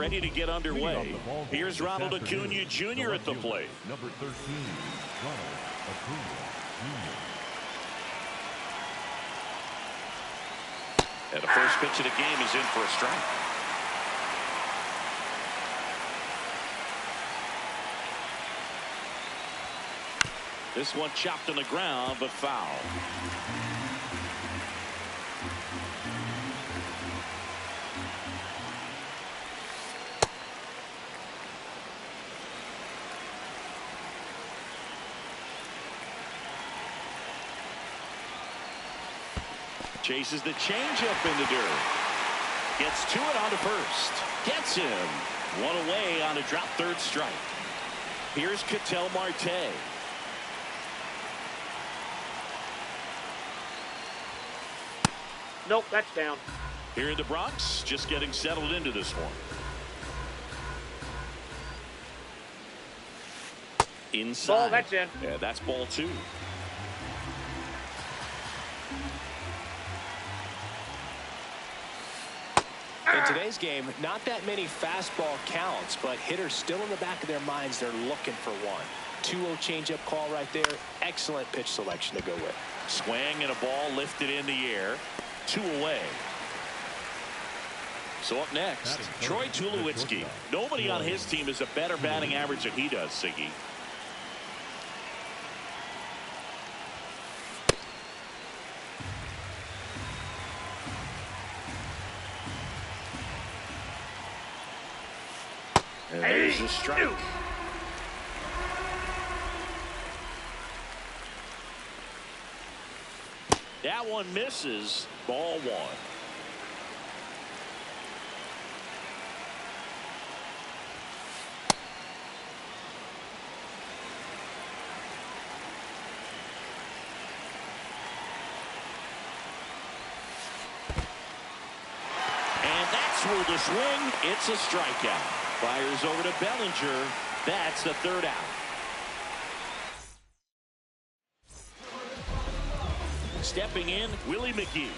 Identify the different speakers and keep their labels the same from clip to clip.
Speaker 1: ready to get underway. Here's Ronald Acuna Jr. at the plate.
Speaker 2: Number 13, Ronald Acuna Jr.
Speaker 1: And the first pitch of the game is in for a strike. This one chopped on the ground, but foul. Chases the changeup in the dirt. Gets to it on to first. Gets him. One away on a drop third strike. Here's Ketel Marte.
Speaker 3: Nope, that's down.
Speaker 1: Here in the Bronx, just getting settled into this one. Inside.
Speaker 3: Ball, that's in.
Speaker 1: Yeah, that's ball 2.
Speaker 4: In today's game, not that many fastball counts, but hitters still in the back of their minds, they're looking for one. 2-0 changeup call right there. Excellent pitch selection to go with.
Speaker 1: Swing and a ball lifted in the air. 2 away. So up next, Troy Tulowitzki. Nobody on his team has a better batting average than he does, Siggy. And there's a strike. That one misses. Ball 1. And that's ruled a swing. It's a strikeout. Fires over to Bellinger. That's the third out. Stepping in, Willie McGee.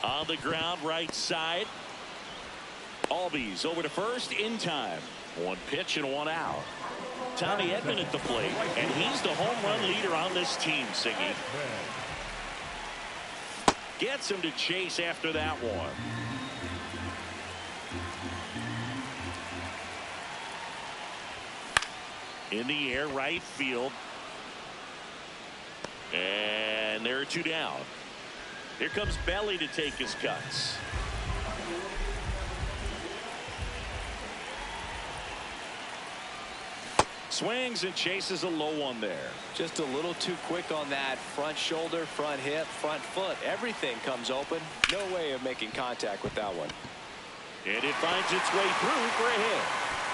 Speaker 1: On the ground, right side. Albies over to first in time. 1 pitch and 1 out. Tommy Edman at the plate, and he's the home run leader on this team, Siggy. Gets him to chase after that one. In the air, right field. And there are 2 down. Here comes Belly to take his cuts. Swings and chases a low one there.
Speaker 4: Just a little too quick on that front shoulder, front hip, front foot. Everything comes open. No way of making contact with that one.
Speaker 1: And it finds its way through for a hit.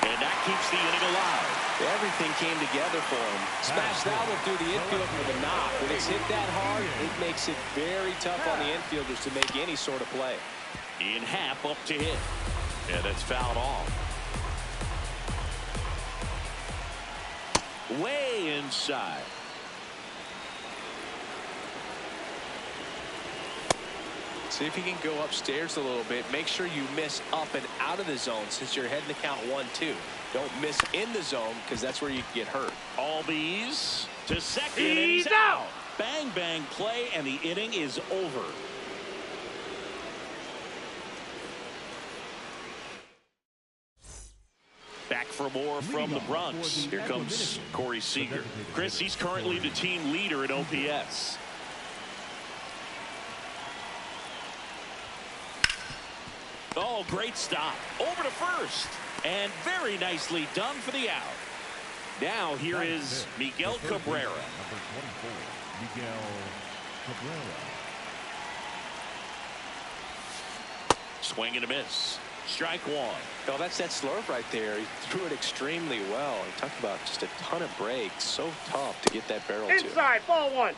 Speaker 1: And that keeps the inning alive.
Speaker 4: Everything came together for him. Smashed that one through the infield with a knock. When it's hit that hard, it makes it very tough on the infielders to make any sort of play.
Speaker 1: Ian Happ up to hit. And that's fouled off. Way inside.
Speaker 4: See if you can go upstairs a little bit. Make sure you miss up and out of the zone since you're heading to count 1-2. Don't miss in the zone because that's where you can get hurt.
Speaker 1: Albies to second, and he's out. Bang, bang play, and the inning is over. Back for more from the Bronx. Here comes Corey Seager. Chris, he's currently the team leader in OPS. Oh, great stop. Over to first. And very nicely done for the out. Now here is Miguel Cabrera.
Speaker 2: Number 24, Miguel Cabrera.
Speaker 1: Swing and a miss. Strike 1.
Speaker 4: Oh, that's that slurve right there. He threw it extremely well. He talked about just a ton of breaks. So tough to get that barrel to.
Speaker 3: Inside, ball 1.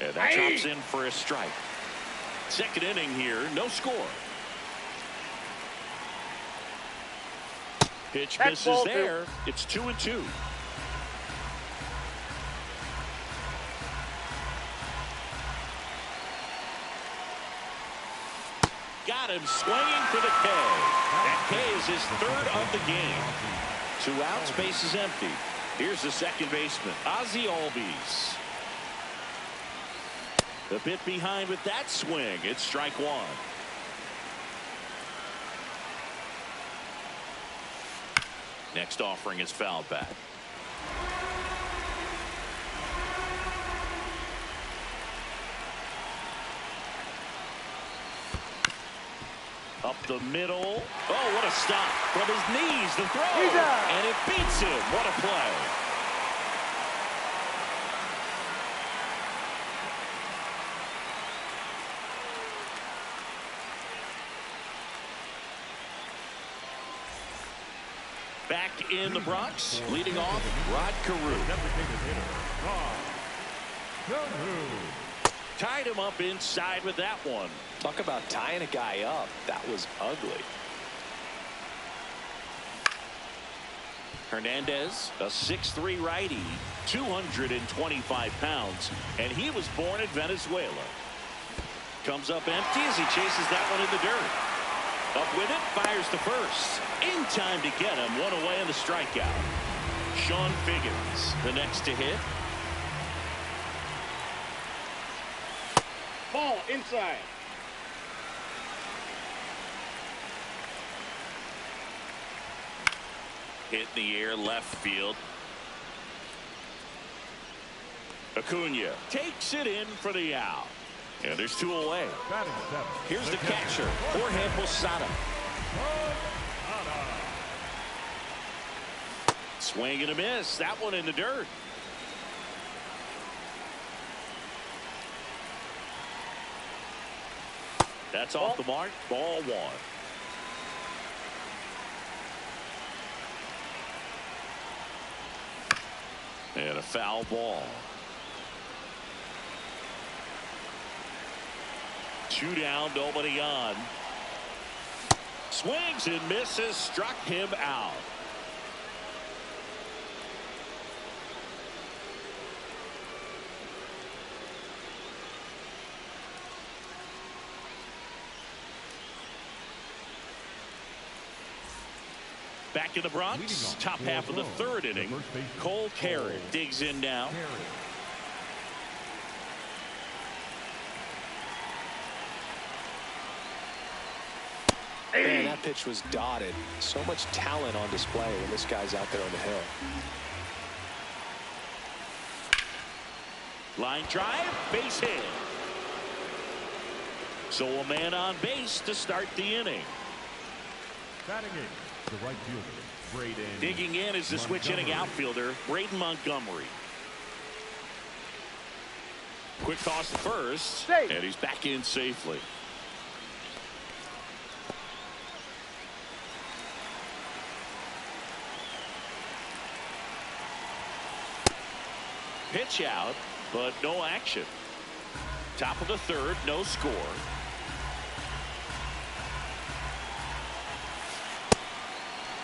Speaker 1: And that chops in for a strike. Second inning here, no score. Pitch misses there. It's 2-2. Got him swinging for the K. That K is his third of the game. 2 outs, base is empty. Here's the second baseman, Ozzie Albies. A bit behind with that swing. It's strike 1. Next offering is fouled back. Up the middle. Oh, what a stop. From his knees, the throw. And it beats him. What a play. Back in the Bronx, leading off, Rod Carew. Tied him up inside with that one.
Speaker 4: Talk about tying a guy up. That was ugly.
Speaker 1: Hernandez, a 6'3" righty, 225 pounds, and he was born in Venezuela. Comes up empty as he chases that one in the dirt. Up with it, fires to first. In time to get him, one away in the strikeout. Sean Figgins, the next to hit.
Speaker 3: Ball inside.
Speaker 1: Hit in the air, left field. Acuna takes it in for the out. And there's 2 away. Here's the catcher, Jorge Posada. Swing and a miss. That one in the dirt. That's off the mark. Ball 1. And a foul ball. 2 down, nobody on. Swings and misses, struck him out. Back in the Bronx, top half of the 3rd inning. Cole Carey digs in now.
Speaker 4: Man, that pitch was dotted. So much talent on display when this guy's out there on the hill.
Speaker 1: Line drive, base hit. So a man on base to start the inning.
Speaker 2: Batting in, the right fielder, Braden.
Speaker 1: Digging in is the switch hitting outfielder, Braden Montgomery. Quick toss to first, and he's back in safely. Pitch out, but no action. Top of the 3rd, no score.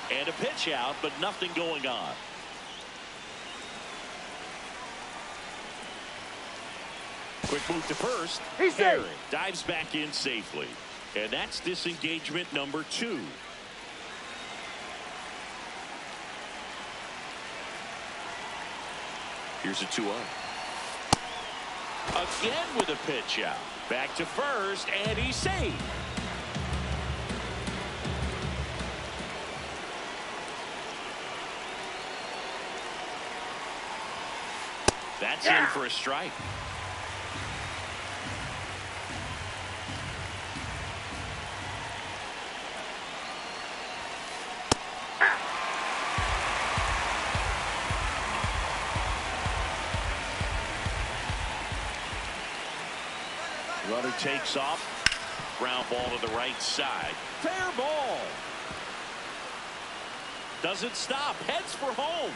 Speaker 1: And a pitch out, but nothing going on. Quick move to first. Carey dives back in safely. And that's disengagement number 2. Here's a 2-0. Again with a pitch out. Back to first, and he's safe. That's in for a strike. Runner takes off. Ground ball to the right side. Fair ball. Doesn't stop. Heads for home.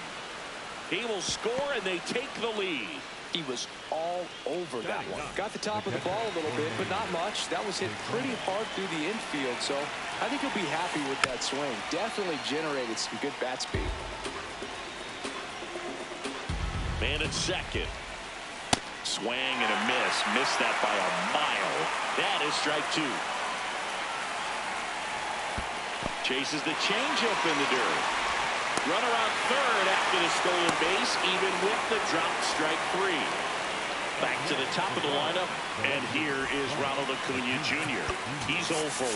Speaker 1: He will score, and they take the lead.
Speaker 4: He was all over that one. Got the top of the ball a little bit, but not much. That was hit pretty hard through the infield, so I think he'll be happy with that swing. Definitely generated some good bat speed.
Speaker 1: Man at second. Swing and a miss. Missed that by a mile. That is strike 2. Chases the changeup in the dirt. Runner on third after the stolen base, even with the drop, strike 3. Back to the top of the lineup, and here is Ronald Acuna Jr. He's 0 for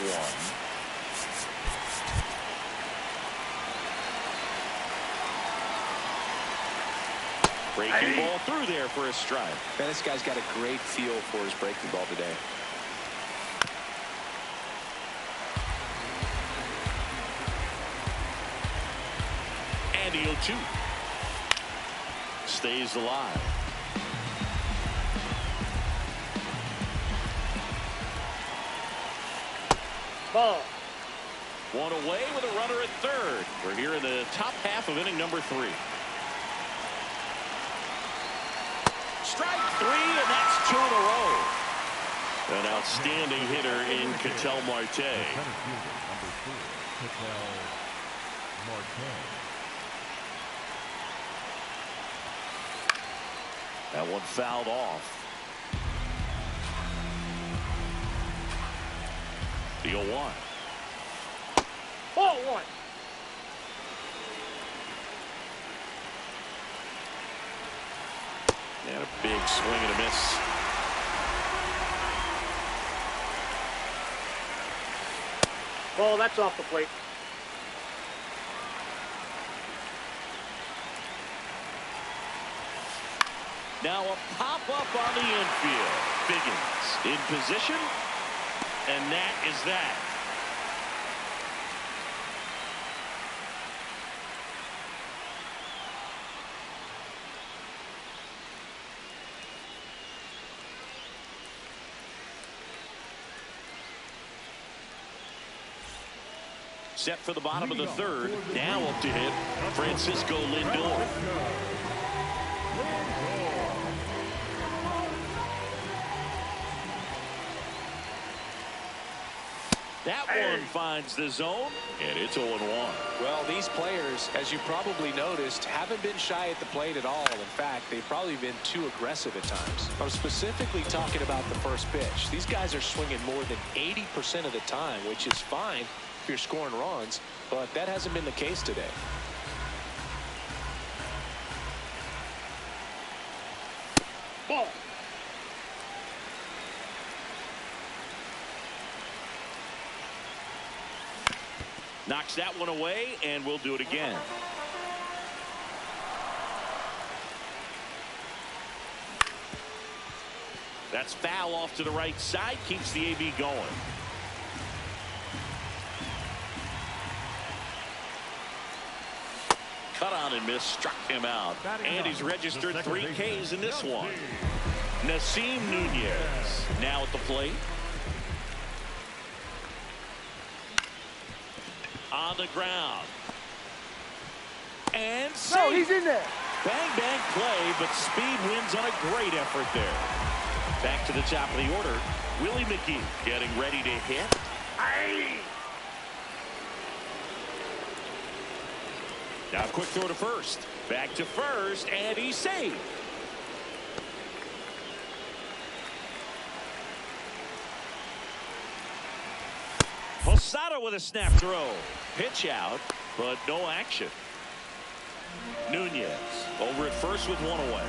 Speaker 1: 1. Breaking ball through there for a strike.
Speaker 4: Man, this guy's got a great feel for his breaking ball today.
Speaker 1: And the 0-2. Stays alive.
Speaker 3: Ball.
Speaker 1: One away with a runner at third. We're here in the top half of inning number 3. Strike 3, and that's 2 in a row. An outstanding hitter in Ketel Marte.
Speaker 2: Center fielder, number 4, Ketel Marte.
Speaker 1: That one fouled off. The 0-1.
Speaker 3: Ball 1.
Speaker 1: And a big swing and a miss.
Speaker 3: Ball, that's off the plate.
Speaker 1: Now a pop-up on the infield. Biggins in position, and that is that. Set for the bottom of the third. Now up to hit Francisco Lindor. That one finds the zone, and it's 0-1.
Speaker 4: Well, these players, as you probably noticed, haven't been shy at the plate at all. In fact, they've probably been too aggressive at times. I'm specifically talking about the first pitch. These guys are swinging more than 80% of the time, which is fine if you're scoring runs, but that hasn't been the case today.
Speaker 3: Ball.
Speaker 1: Knocks that one away, and we'll do it again. That's foul off to the right side, keeps the AB going. Cut on and miss, struck him out. And he's registered 3 Ks in this one. Nasim Nunez now at the plate. On the ground. And
Speaker 3: No, he's in there.
Speaker 1: Bang, bang play, but speed wins on a great effort there. Back to the top of the order. Willie McGee getting ready to hit.
Speaker 3: Aye.
Speaker 1: Now quick throw to first. Back to first, and he's saved. Posada with a snap throw. Pitch out, but no action. Nunez over at first with 1 away.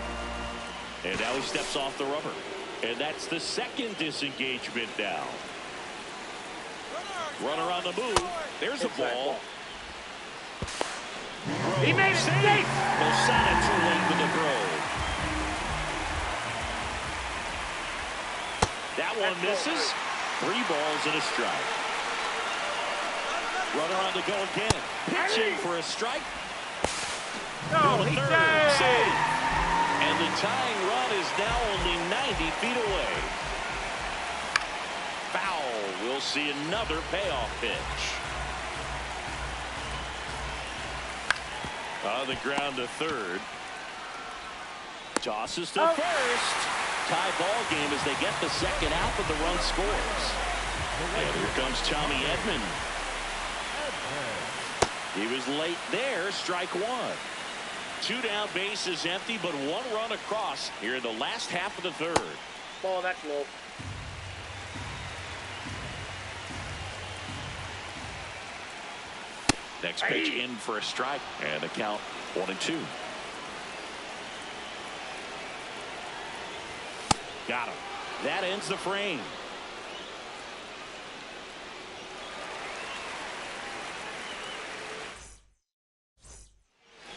Speaker 1: And now he steps off the rubber. And that's the second disengagement now. Runner on the move. There's a ball.
Speaker 3: He made it safe.
Speaker 1: Posada too late with the throw. That one misses. 3 balls and a strike. Runner on the go again. Pitching for a strike.
Speaker 3: No, he's safe.
Speaker 1: And the tying run is now only 90 feet away. Foul. We'll see another payoff pitch. On the ground to third. Tosses to first. Tie ball game as they get the second out, but the run scores. And here comes Tommy Edman. He was late there. Strike 1. 2 down, bases empty, but 1 run across here in the last half of the third.
Speaker 3: Ball, that's low.
Speaker 1: Next pitch in for a strike, and the count 1-2. Got him. That ends the frame.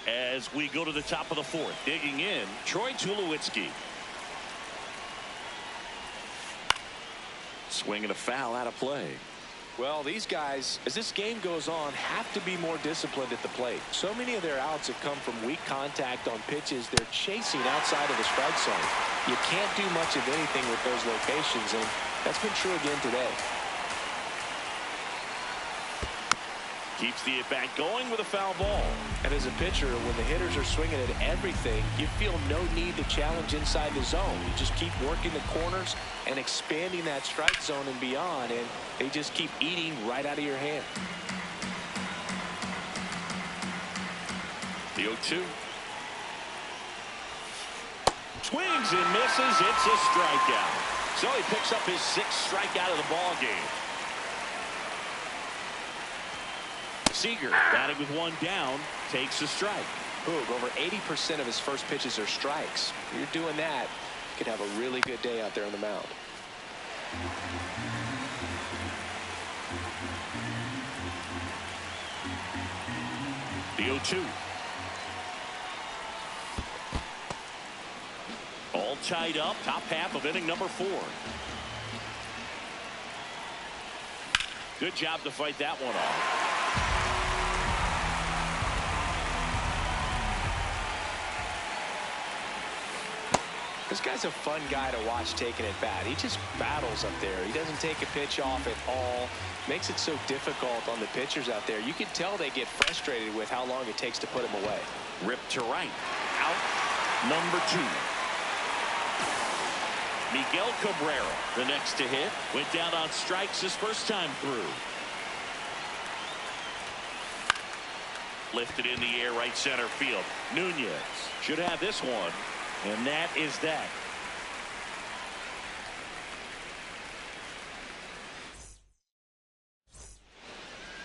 Speaker 1: As we go to the top of the fourth, digging in, Troy Tulowitzki. Swinging a foul out of play.
Speaker 4: Well, these guys, as this game goes on, have to be more disciplined at the plate. So many of their outs have come from weak contact on pitches they're chasing outside of the strike zone. You can't do much of anything with those locations, and that's been true again today.
Speaker 1: Keeps the at-bat going with a foul ball.
Speaker 4: And as a pitcher, when the hitters are swinging at everything, you feel no need to challenge inside the zone. You just keep working the corners and expanding that strike zone and beyond, and they just keep eating right out of your hand.
Speaker 1: The 0-2. Swings and misses. It's a strikeout. So he picks up his 6th strikeout of the ball game. Seager batting with 1 down, takes a strike.
Speaker 4: Boog, over 80% of his first pitches are strikes. If you're doing that, you could have a really good day out there on the mound.
Speaker 1: The 0-2. All tied up, top half of inning number 4. Good job to fight that one off.
Speaker 4: This guy's a fun guy to watch taking at bat. He just battles up there. He doesn't take a pitch off at all. Makes it so difficult on the pitchers out there. You can tell they get frustrated with how long it takes to put him away.
Speaker 1: Ripped to right. Out number 2. Miguel Cabrera, the next to hit. Went down on strikes his first time through. Lifted in the air, right center field. Nunez should have this one. And that is that.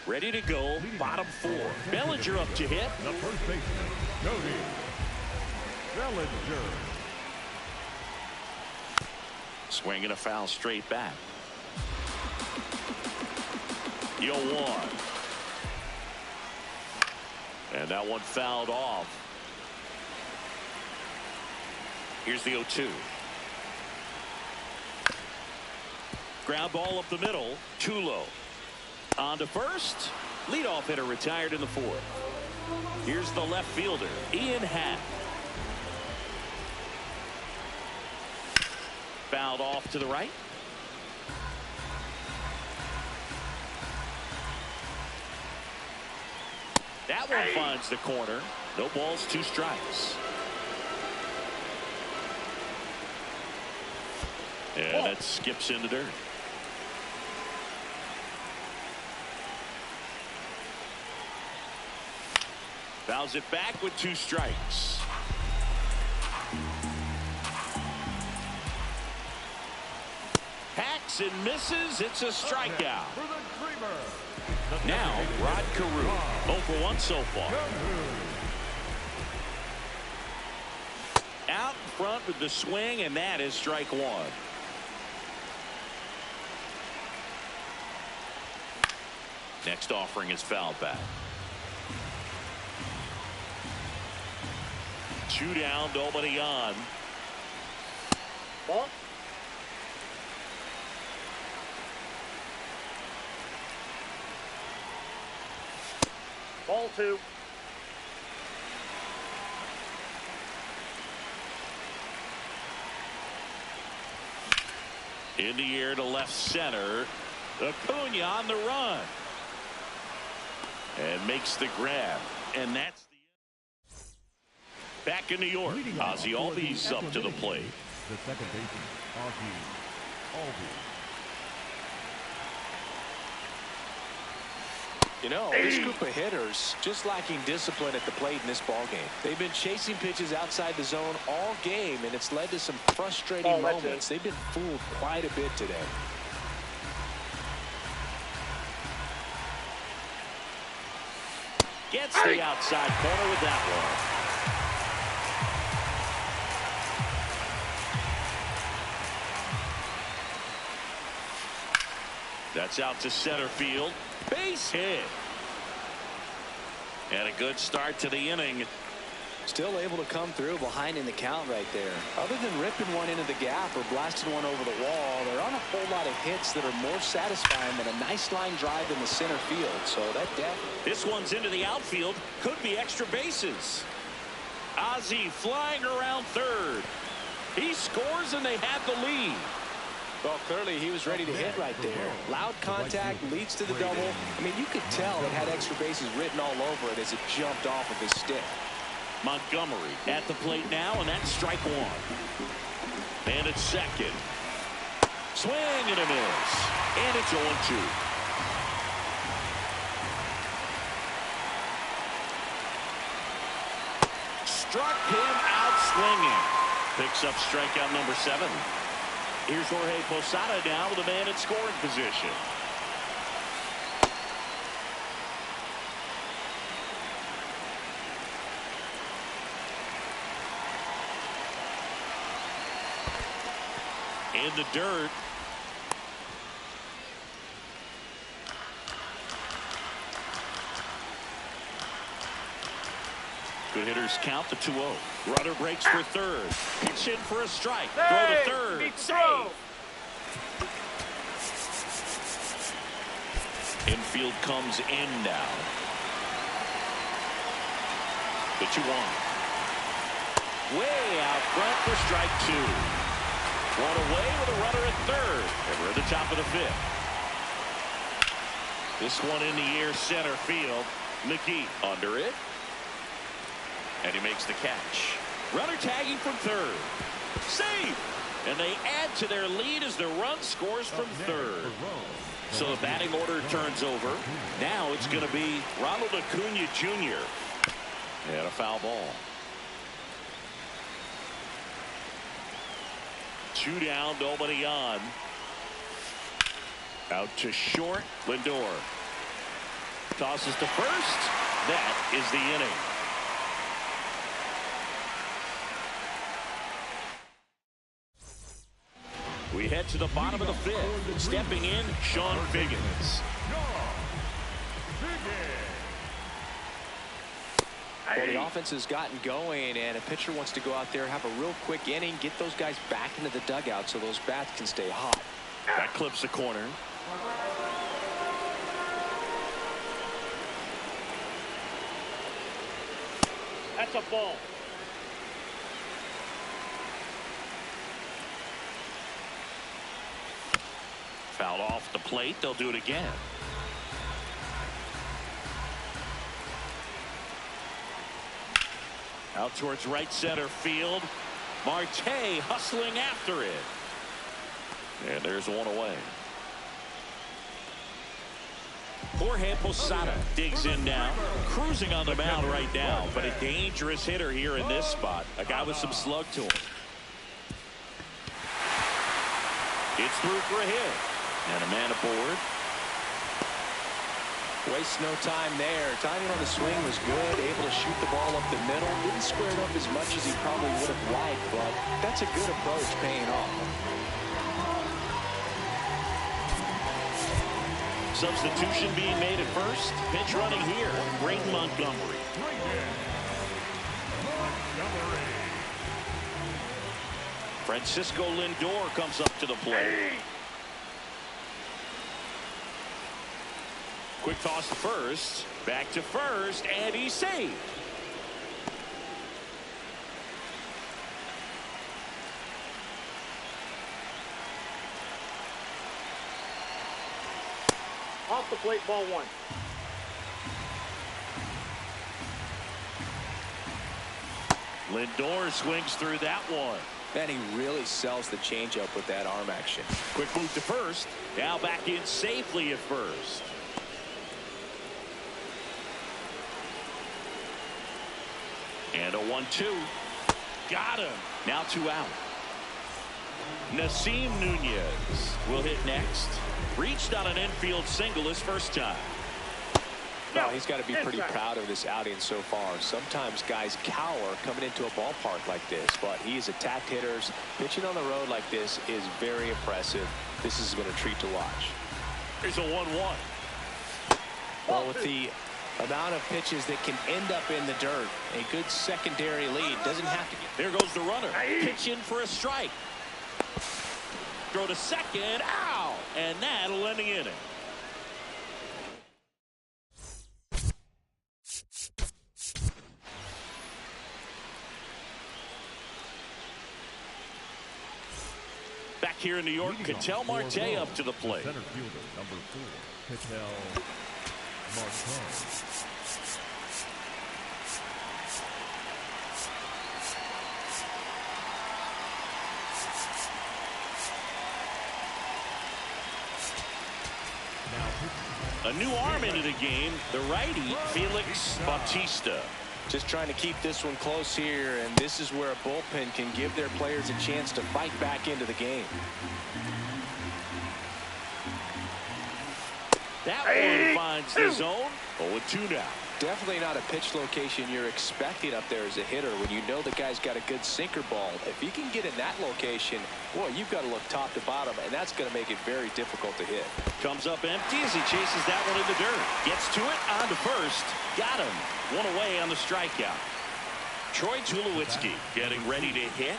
Speaker 1: Ready to go, bottom 4. Bellinger up to hit.
Speaker 2: The first baseman, Cody Bellinger.
Speaker 1: Swinging a foul straight back. The 0-1. And that one fouled off. Here's the 0-2. Ground ball up the middle. Tulo on to first. Leadoff hitter retired in the 4th. Here's the left fielder, Ian Happ. Fouled off to the right. That one finds the corner. No balls, 2 strikes. And that skips in the dirt. Fouls it back with 2 strikes. Hacks and misses. It's a strikeout. Now Rod Carew, 0 for 1 so far. Out in front with the swing, and that is strike 1. Next offering is foul back. 2 down, nobody on.
Speaker 3: Ball. Ball 2.
Speaker 1: In the air to left center. Acuna on the run. And makes the grab. And that's the end. Back in New York, Ozzie Albies up to the plate.
Speaker 2: The second baseman, Ozzie Albies.
Speaker 4: You know, this group of hitters just lacking discipline at the plate in this ball game. They've been chasing pitches outside the zone all game, and it's led to some frustrating moments. They've been fooled quite a bit today.
Speaker 1: Gets the outside corner with that one. That's out to center field. Base hit. And a good start to the inning.
Speaker 4: Still able to come through behind in the count right there. Other than ripping one into the gap or blasting one over the wall, there aren't a whole lot of hits that are more satisfying than a nice line drive in the center field. So that definitely.
Speaker 1: This one's into the outfield. Could be extra bases. Ozzie flying around third. He scores and they have the lead.
Speaker 4: Well, clearly he was ready to hit right there. Loud contact leads to the double. I mean, you could tell it had extra bases written all over it as it jumped off of his stick.
Speaker 1: Montgomery at the plate now, and that's strike one. And it's second. Swing and a miss. And it's 0-2. Struck him out swinging. Picks up strikeout number 7. Here's Jorge Posada now with a man in scoring position. In the dirt. Good hitters count the 2-0. Runner breaks for third. Pitch in for a strike. Throw to third. Save. Infield comes in now. The 2-1. Way out front for strike 2. One away with a runner at third. And we're at the top of the 5th. This one in the air center field. McGee under it. And he makes the catch. Runner tagging from third. Save! And they add to their lead as the run scores from third. So the batting order turns over. Now it's going to be Ronald Acuna Jr. And a foul ball. 2 down, nobody on. Out to short. Lindor tosses to first. That is the inning. We head to the bottom of the 5th. Stepping in, Sean Figgins.
Speaker 4: Well, the offense has gotten going, and a pitcher wants to go out there, have a real quick inning, get those guys back into the dugout so those bats can stay hot.
Speaker 1: That clips the corner.
Speaker 3: That's a ball.
Speaker 1: Fouled off the plate. They'll do it again. Out towards right center field. Marte hustling after it. And there's one away. Jorge Posada digs in now. Cruising on the mound right now, but a dangerous hitter here in this spot. A guy with some slug to him. It's through for a hit. And a man aboard.
Speaker 4: Wastes no time there. Timing on the swing was good. Able to shoot the ball up the middle. Didn't square it up as much as he probably would have liked, but that's a good approach paying off.
Speaker 1: Substitution being made at first. Pitch running here. Brayden Montgomery. Francisco Lindor comes up to the plate. Quick toss to first. Back to first, and he's saved.
Speaker 3: Off the plate, ball 1.
Speaker 1: Lindor swings through that one.
Speaker 4: And he really sells the changeup with that arm action.
Speaker 1: Quick move to first. Now back in safely at first. And a 1-2. Got him. Now 2 out. Nasim Nunez will hit next. Reached on an infield single his first time.
Speaker 4: Well, he's got to be pretty proud of this outing so far. Sometimes guys cower coming into a ballpark like this, but he's attacked hitters. Pitching on the road like this is very impressive. This has been a treat to watch.
Speaker 1: Here's a 1-1.
Speaker 4: Well, with the amount of pitches that can end up in the dirt, a good secondary lead doesn't have to get.
Speaker 1: There goes the runner. Pitch in for a strike. Throw to second. Ow! And that'll end the inning. Back here in New York, Ketel Marte up to the plate.
Speaker 2: Center fielder, number 4, Ketel Marte.
Speaker 1: A new arm into the game, the righty, Felix Bautista.
Speaker 4: Just trying to keep this one close here, and this is where a bullpen can give their players a chance to fight back into the game.
Speaker 1: That one finds the zone. 0-2 now.
Speaker 4: Definitely not a pitch location you're expecting up there as a hitter when you know the guy's got a good sinker ball. If he can get in that location, boy, you've got to look top to bottom, and that's going to make it very difficult to hit.
Speaker 1: Comes up empty as he chases that one in the dirt. Gets to it, on to first. Got him. One away on the strikeout. Troy Tulowitzki getting ready to hit.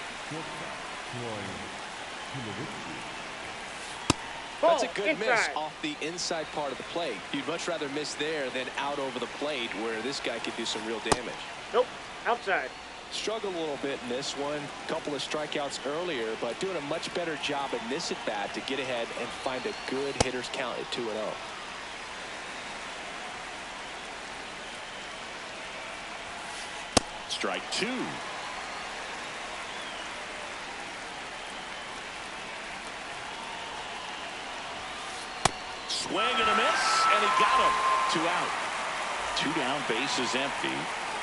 Speaker 4: That's a good miss off the inside part of the plate. You'd much rather miss there than out over the plate where this guy could do some real damage.
Speaker 3: Nope, outside.
Speaker 4: Struggled a little bit in this one. Couple of strikeouts earlier, but doing a much better job in this at bat to get ahead and find a good hitter's count at 2-0.
Speaker 1: Strike 2. Swing and a miss, and he got him. 2 out. 2 down, bases empty.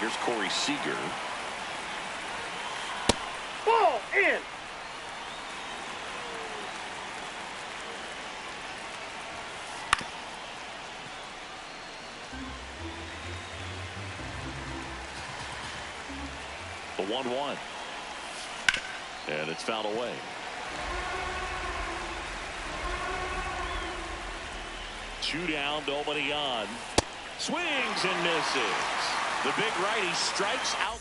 Speaker 1: Here's Corey Seager.
Speaker 3: Ball in.
Speaker 1: The 1-1. And it's fouled away. Two down, nobody on. Swings and misses. The big righty strikes out.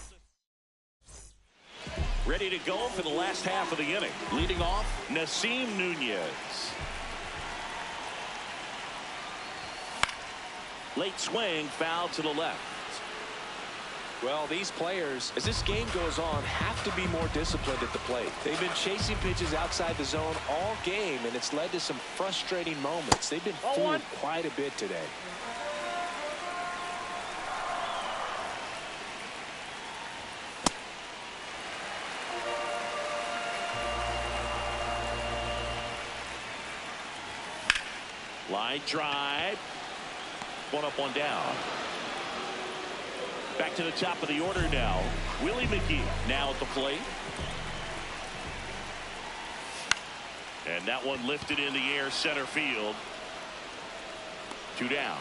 Speaker 1: Ready to go for the last half of the inning. Leading off, Nasim Nunez. Late swing, foul to the left.
Speaker 4: Well, these players, as this game goes on, have to be more disciplined at the plate. They've been chasing pitches outside the zone all game, and it's led to some frustrating moments. They've been fooled quite a bit today.
Speaker 1: Line drive. One up, one down. Back to the top of the order now. Willie McGee now at the plate. And that one lifted in the air center field. 2 down.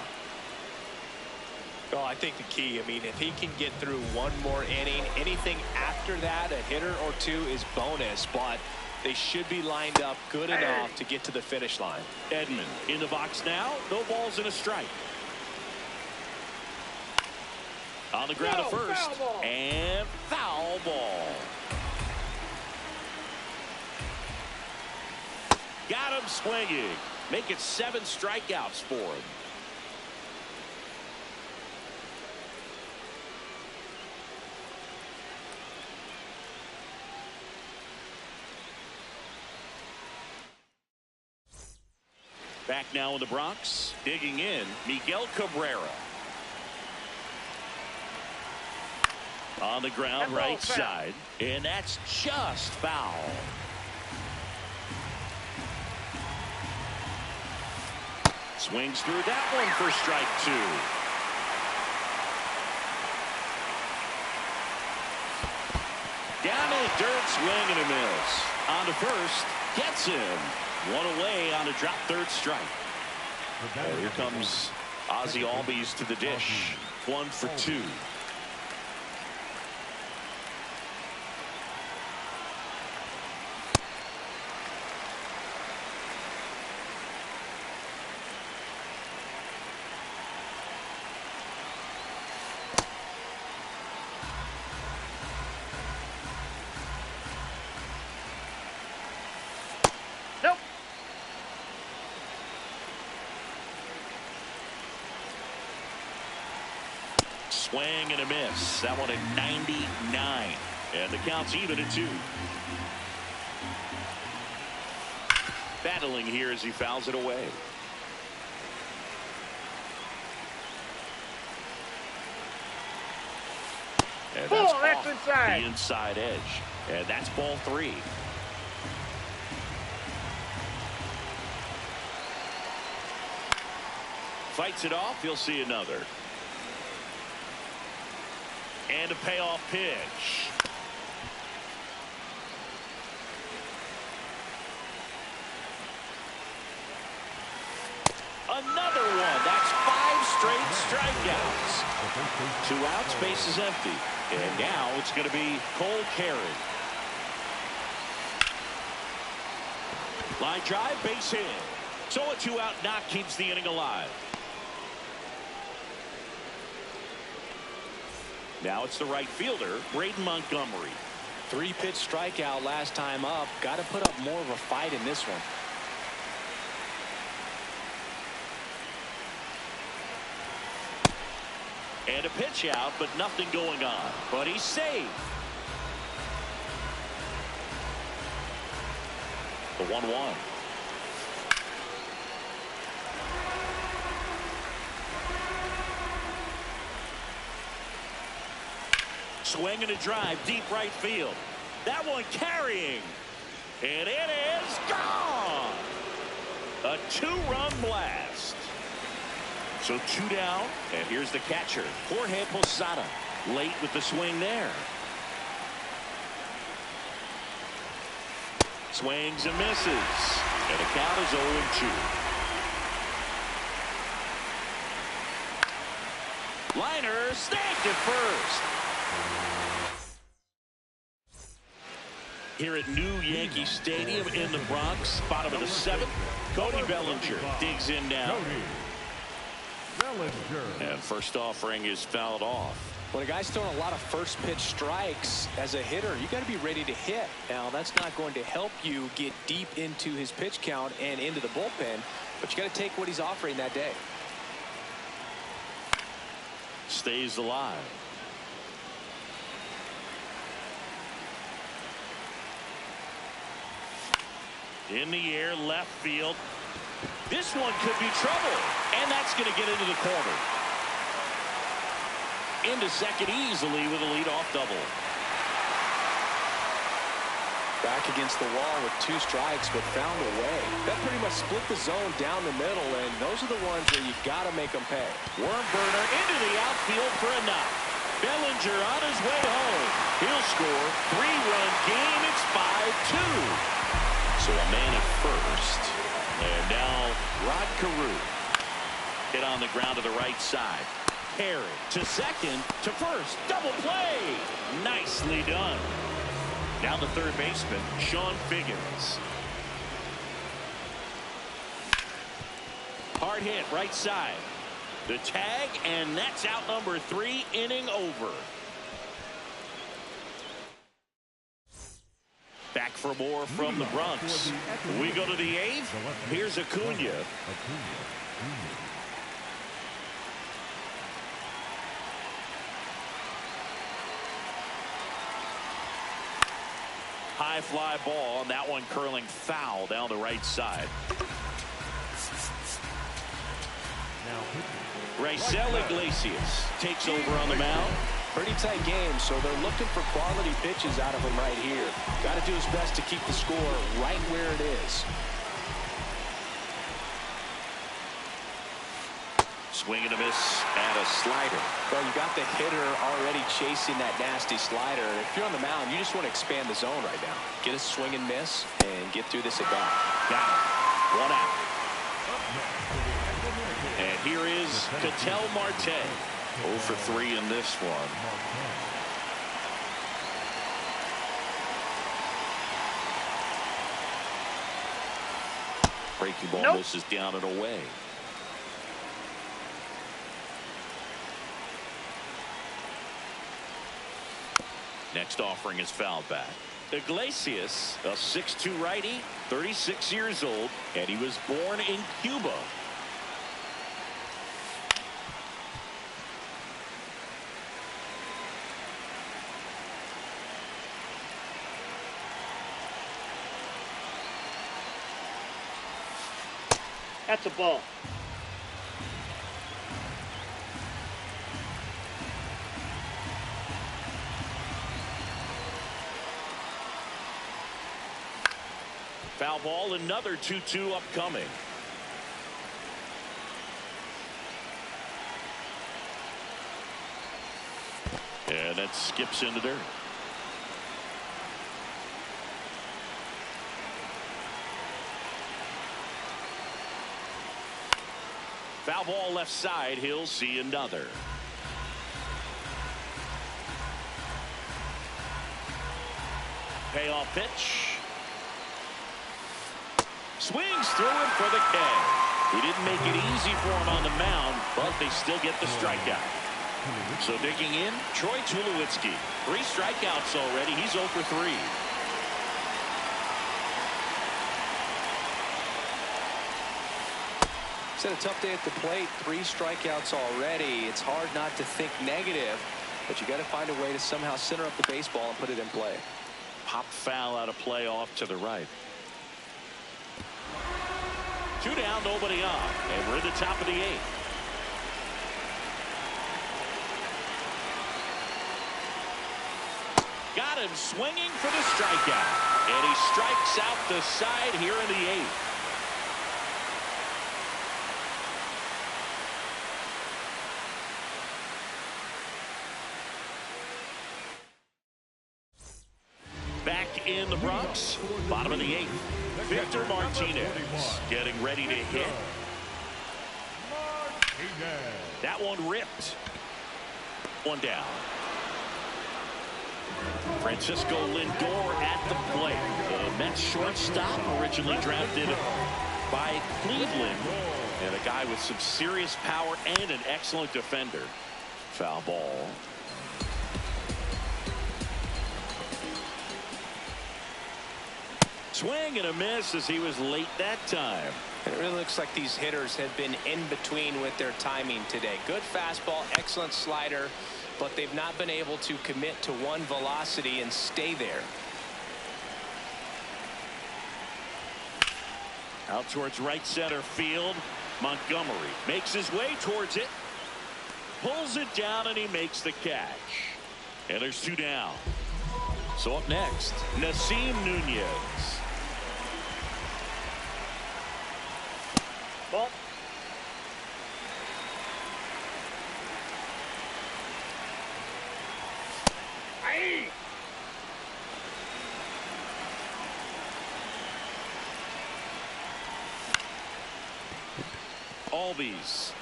Speaker 4: Well, I think the key, I mean, if he can get through one more inning, anything after that, a hitter or two is bonus, but they should be lined up good enough to get to the finish line.
Speaker 1: Edman in the box now. No balls and a strike. On the ground at first. And foul ball. Got him swinging. Make it 7 strikeouts for him. Back now in the Bronx. Digging in, Miguel Cabrera. On the ground, right side. And that's just foul. Swings through that one for strike 2. Down in the dirt, swing and a miss. On to first, gets him. One away on a drop third strike. Here comes Ozzie Albies to the dish. 1 for 2.
Speaker 3: Nope.
Speaker 1: Swing and a miss. That one at 99. And the count's even at 2. Battling here as he fouls it away. And that's off
Speaker 3: inside.
Speaker 1: the inside edge. And that's ball 3. Fights it off. You'll see another. And a payoff pitch. Another one. That's 5 straight strikeouts. 2 outs, base is empty. And now it's going to be Cole Carey. Line drive, base hit. So a 2-out knock keeps the inning alive. Now it's the right fielder, Braden Montgomery.
Speaker 4: 3-pitch strikeout last time up. Got to put up more of a fight in this one.
Speaker 1: And a pitch out, but nothing going on. But he's saved. The 1-1. Swing and a drive, deep right field. That one carrying. And it is gone. A 2-run blast. So 2 down, and here's the catcher, Jorge Posada. Late with the swing there. Swings and misses. And the count is 0-2. Liner snagged at first. Here at New Yankee Stadium in the Bronx, bottom of the 7th, Cody Bellinger digs in now. And first offering is fouled off.
Speaker 4: When a guy's throwing a lot of first pitch strikes as a hitter, you got to be ready to hit. Now, that's not going to help you get deep into his pitch count and into the bullpen, but you got to take what he's offering that day.
Speaker 1: Stays alive. In the air, left field. This one could be trouble, and that's going to get into the corner. Into second easily with a leadoff double.
Speaker 4: Back against the wall with 2 strikes, but found a way. That pretty much split the zone down the middle, and those are the ones where you got to make them pay.
Speaker 1: Worm burner into the outfield for a knock. Bellinger on his way home. He'll score. 3-run game. It's 5-2. So a man at first. And now Rod Carew. Hit on the ground to the right side. Perry to second, to first. Double play. Nicely done. Now the third baseman, Sean Figgins. Hard hit, right side. The tag, and that's out number 3, inning over. Back for more from the Bronx. We go to the 8th. Here's Acuna. High fly ball, and that one curling foul down the right side. Raisel Iglesias takes over on the mound.
Speaker 4: Pretty tight game, so they're looking for quality pitches out of him right here. Got to do his best to keep the score right where it is.
Speaker 1: Swing and a miss and a slider.
Speaker 4: Well, you got the hitter already chasing that nasty slider. If you're on the mound, you just want to expand the zone right now. Get a swing and miss and get through this at bat.
Speaker 1: Got it. 1 out. And here is Ketel Marte. 0 for 3 in this one. Breaking ball misses down and away. Next offering is fouled back. Iglesias, a 6'2" righty, 36 years old, and he was born in Cuba.
Speaker 3: That's a ball.
Speaker 1: Foul ball, another 2-2 upcoming. And that skips into dirt. Foul ball left side. He'll see another. Payoff pitch. Swings through it for the K. He didn't make it easy for him on the mound, but they still get the strikeout. So digging in, Troy Tulowitzki. 3 strikeouts already. He's 0 for 3.
Speaker 4: He's had a tough day at the plate. 3 strikeouts already. It's hard not to think negative, but you got to find a way to somehow center up the baseball and put it in play.
Speaker 1: Pop foul out of play off to the right. 2 down, nobody on, and we're at the top of the 8th. Got him swinging for the strikeout, and he strikes out the side here in the 8th. Back in the Bronx, bottom of the 8th. Victor Martinez getting ready to hit. That one ripped. 1 down. Francisco Lindor at the plate. The Mets shortstop, originally drafted by Cleveland, and a guy with some serious power and an excellent defender. Foul ball. Swing and a miss as he was late that time.
Speaker 5: It really looks like these hitters have been in between with their timing today. Good fastball, excellent slider, but they've not been able to commit to one velocity and stay there.
Speaker 1: Out towards right center field. Montgomery makes his way towards it. Pulls it down and he makes the catch. And there's 2 down. So up next, Nasim Nunez.
Speaker 3: Ball. Aye.
Speaker 1: Albies.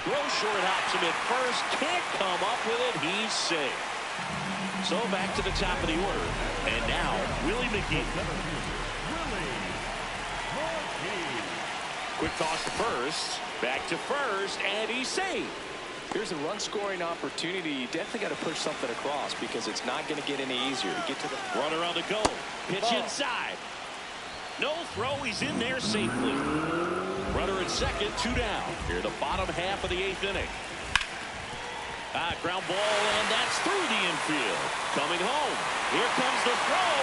Speaker 1: Throw short out to mid first. Can't come up with it. He's safe. So back to the top of the order. And now, Willie McGee. Quick toss to first. Back to first. And he's safe.
Speaker 4: Here's a run-scoring opportunity. You definitely got to push something across because it's not going to get any easier to get to the
Speaker 1: runner on the go. Pitch inside. No throw. He's in there safely. Runner at second. 2 down. Here the bottom half of the 8th inning. Ground ball, and that's through the infield. Coming home. Here comes the throw.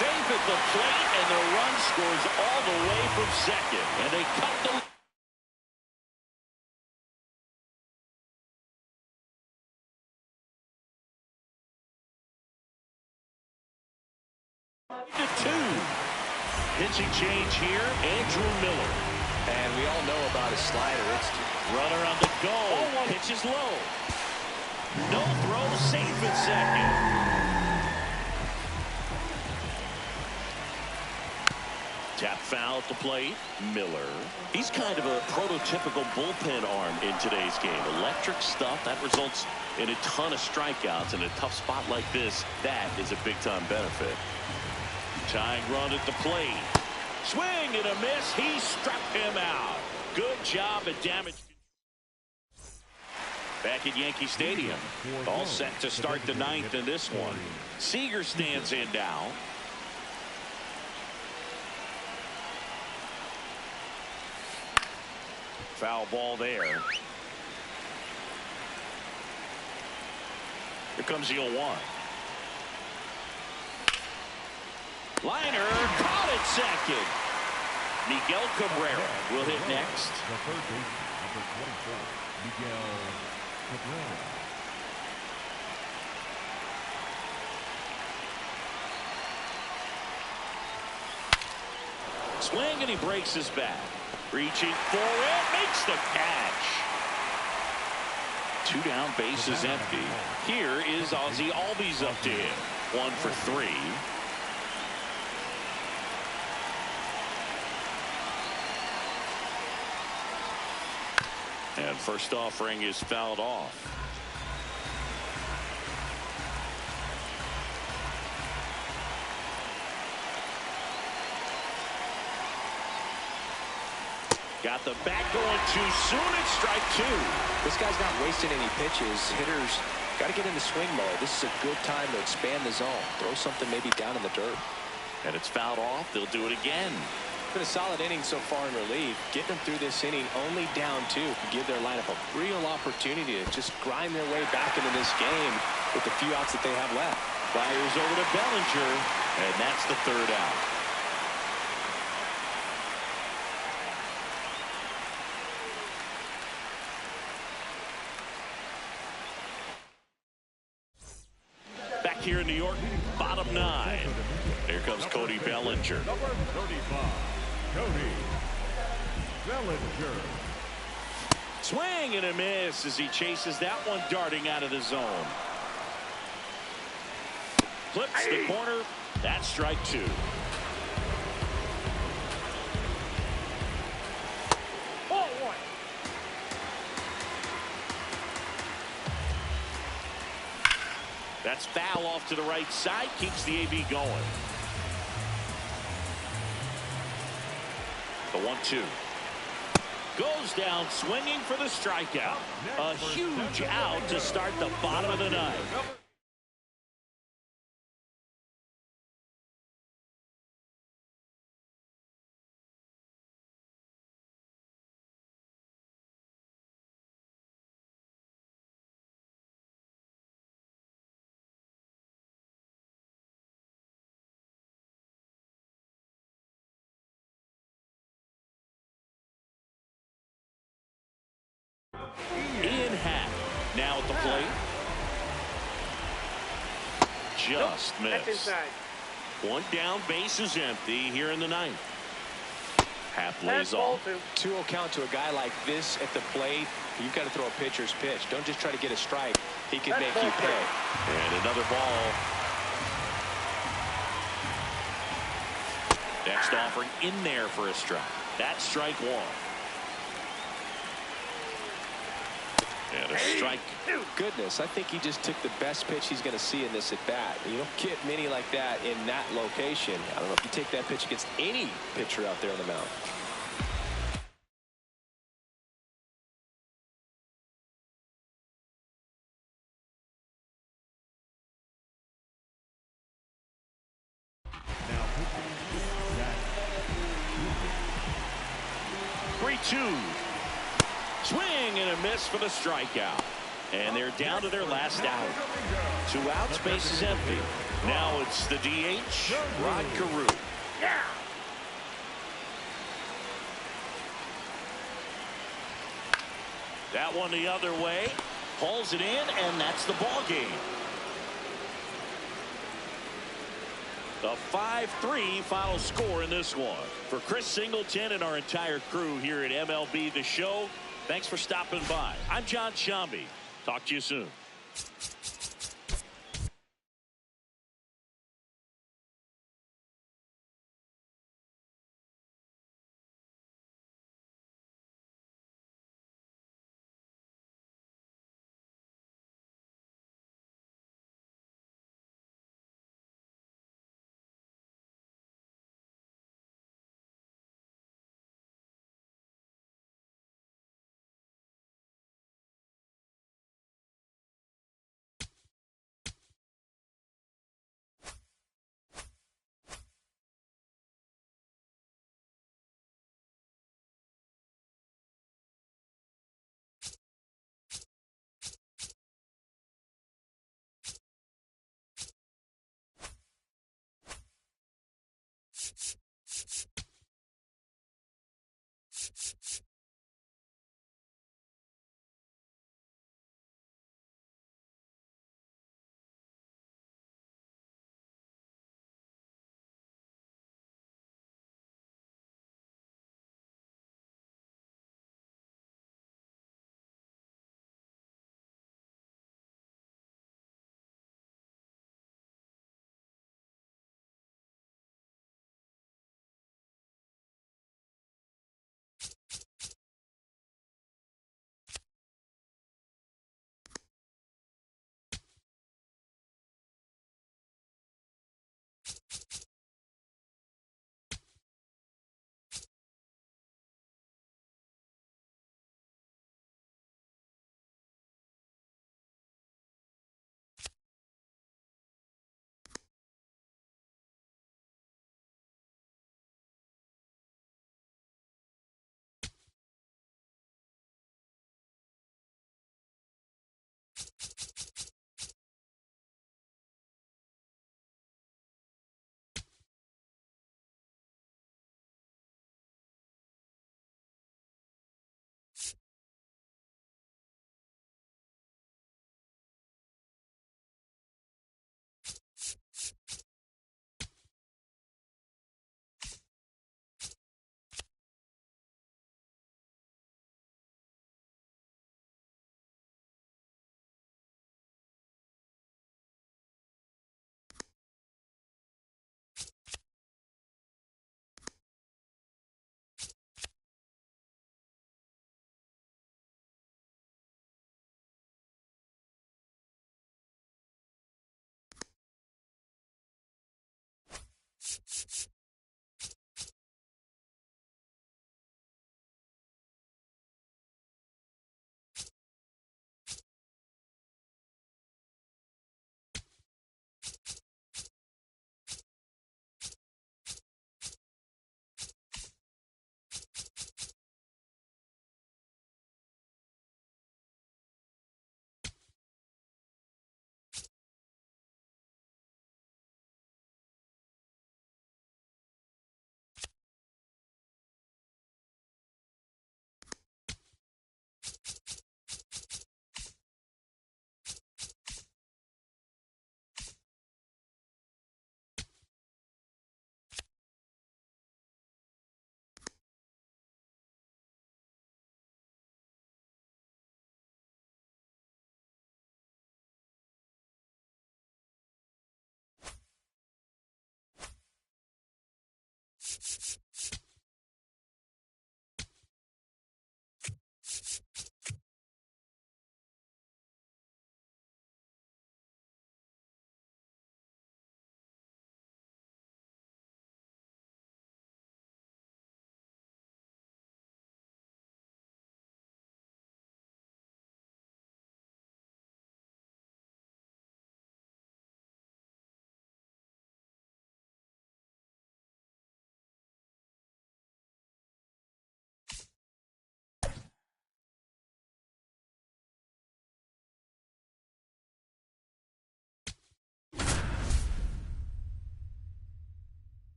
Speaker 1: Safe at the plate, and the run scores all the way from second. And they cut the to 2. Pitching change here. Andrew Miller.
Speaker 4: And we all know about his slider. It's
Speaker 1: runner on the go. Pitch is low. No throw, safe at second. Tap foul at the plate. Miller. He's kind of a prototypical bullpen arm in today's game. Electric stuff that results in a ton of strikeouts. In a tough spot like this, that is a big-time benefit. Tying run at the plate. Swing and a miss. He struck him out. Good job at damage. Back at Yankee Stadium. All set to start the ninth in this one. Seager stands in now. Foul ball there. Here comes the 0-1. Liner caught at second. Miguel Cabrera will hit next.
Speaker 2: The third baseman, number 24, Miguel Cabrera.
Speaker 1: Swing and he breaks his bat. Reaching for it, makes the catch. 2 down, bases empty. Here is Ozzie Albies up to him. 1 for 3. And first offering is fouled off. Got the bat going too soon. It's strike 2.
Speaker 5: This guy's not wasting any pitches. Hitters got to get into swing mode. This is a good time to expand the zone. Throw something maybe down in the dirt.
Speaker 1: And it's fouled off. They'll do it again.
Speaker 5: Been a solid inning so far in relief. Getting them through this inning only down 2 could give their lineup a real opportunity to just grind their way back into this game with the few outs that they have left.
Speaker 1: Fires over to Bellinger, and that's the 3rd out. Back here in New York, bottom 9. Here comes Cody Bellinger.
Speaker 2: Number 35, Cody Bellinger.
Speaker 1: Swing and a miss as he chases that one darting out of the zone. Flips the corner. That's strike 2. That's foul off to the right side. Keeps the AB going. The 1-2. Goes down swinging for the strikeout. A huge out to start the bottom of the 9th. Ian Happ now at the plate. Just
Speaker 3: That's
Speaker 1: missed.
Speaker 3: inside.
Speaker 1: 1 down, base is empty here in the 9th. Happ
Speaker 3: That's
Speaker 1: lays off.
Speaker 5: 2-0 count to a guy like this at the plate. You've got to throw a pitcher's pitch. Don't just try to get a strike. He could make you pay.
Speaker 1: And another ball. Next offering in there for a strike. That's strike 1. And a strike.
Speaker 5: Goodness, I think he just took the best pitch he's going to see in this at bat. You don't get many like that in that location. I don't know if you take that pitch against any pitcher out there on the mound.
Speaker 2: Now pitching Zach.
Speaker 1: 3-2. Swing and a miss for the strikeout. And they're down to their last out. 2 outs, base is empty. Now it's the DH, Rod Carew.
Speaker 3: Yeah.
Speaker 1: That one the other way. Pulls it in, and that's the ball game. The 5-3 final score in this one. For Chris Singleton and our entire crew here at MLB The Show, thanks for stopping by. I'm John Shambi. Talk to you soon.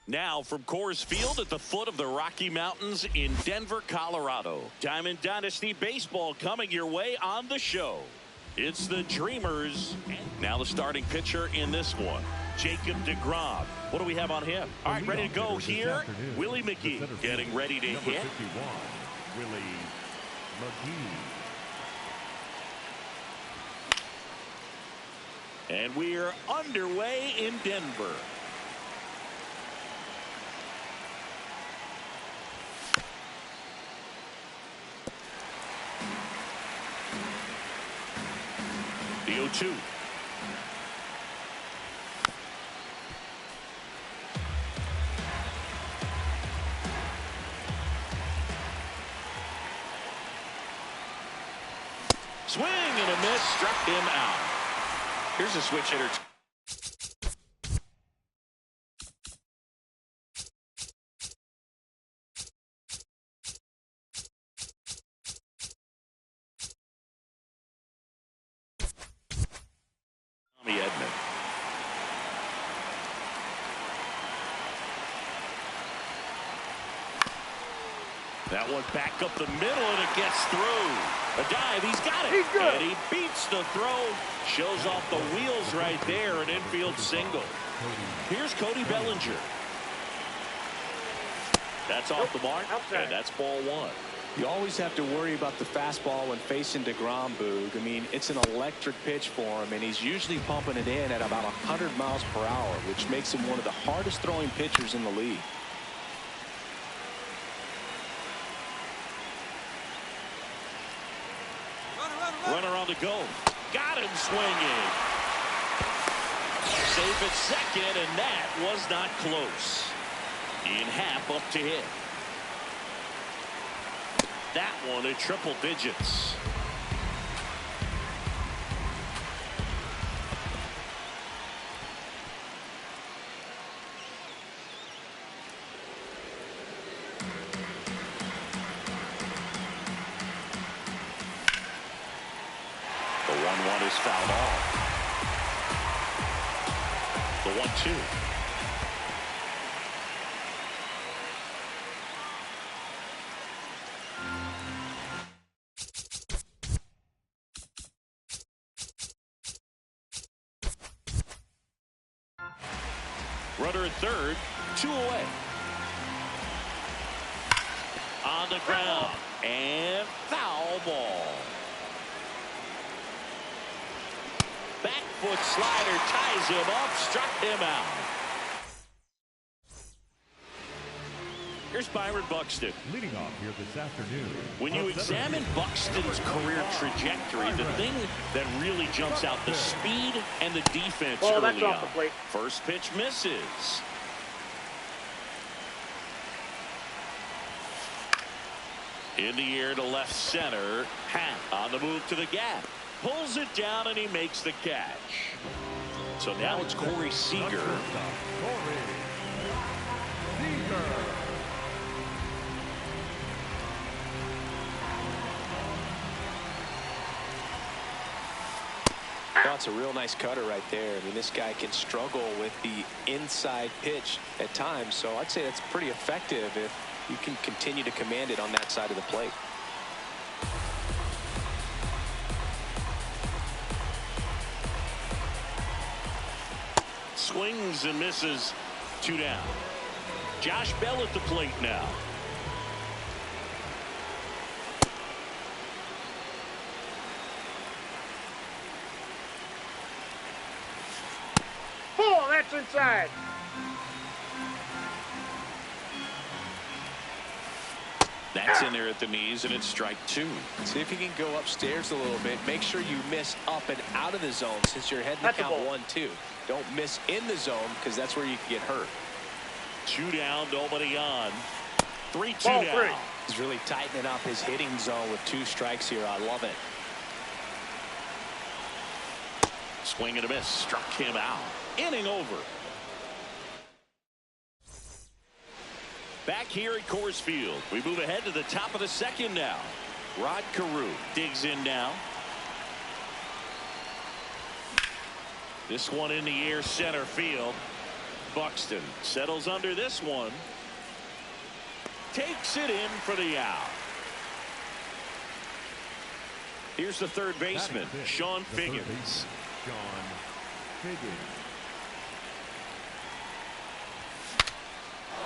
Speaker 1: Now from Coors Field at the foot of the Rocky Mountains in Denver, Colorado. Diamond Dynasty Baseball coming your way on the show. It's the Dreamers. Now the starting pitcher in this one, Jacob deGrom. What do we have on him? All right, ready to go here. Willie McGee getting ready to hit.
Speaker 2: 51, Willie McGee.
Speaker 1: And we're underway in Denver. The 0-2. Swing and a miss, struck him out. Here's a switch hitter. That one back up the middle, and it gets through. A dive, he's got it.
Speaker 3: He's good.
Speaker 1: And he beats the throw. Shows off the wheels right there, an infield single. Here's Cody Bellinger. That's off the mark, and that's ball one.
Speaker 4: You always have to worry about the fastball when facing deGrom, Boog. I mean, it's an electric pitch for him, and he's usually pumping it in at about 100 miles per hour, which makes him one of the hardest throwing pitchers in the league.
Speaker 1: Runner on the go. Got him swinging. Safe at second, and that was not close. In half up to hit. That one at triple digits. The 1-1 is fouled off. The 1-2. Runner at third, 2 away. On the ground, and foul ball. Back foot slider ties him up, struck him out. Here's Byron Buxton.
Speaker 2: Leading off here this afternoon.
Speaker 1: When you examine Buxton's career trajectory, the thing that really jumps out, the speed and the defense
Speaker 3: Ball,
Speaker 1: early
Speaker 3: that's off the
Speaker 1: on.
Speaker 3: plate.
Speaker 1: First pitch misses. In the air to left center. Hat on the move to the gap. Pulls it down, and he makes the catch. So now it's Corey Seager.
Speaker 2: Corey Seager.
Speaker 5: Well, it's a real nice cutter right there. I mean, this guy can struggle with the inside pitch at times, so I'd say that's pretty effective if you can continue to command it on that side of the plate.
Speaker 1: Swings and misses, 2 down. Josh Bell at the plate now.
Speaker 3: Oh, that's inside.
Speaker 1: That's in there at the knees, and it's strike 2.
Speaker 5: See if you can go upstairs a little bit. Make sure you miss up and out of the zone since you're heading to
Speaker 3: That's a
Speaker 5: count
Speaker 3: ball.
Speaker 5: 1-2. Don't miss in the zone because that's where you can get hurt.
Speaker 1: 2 down, nobody on. 3-2
Speaker 3: Ball
Speaker 1: down.
Speaker 3: 3.
Speaker 5: He's really tightening up his hitting zone with 2 strikes here. I love it.
Speaker 1: Swing and a miss. Struck him out. Inning over. Back here at Coors Field, we move ahead to the top of the second now. Rod Carew digs in now. This one in the air, center field. Buxton settles under this one. Takes it in for the out. Here's the third baseman, Sean Figgins.
Speaker 2: Sean Figgins.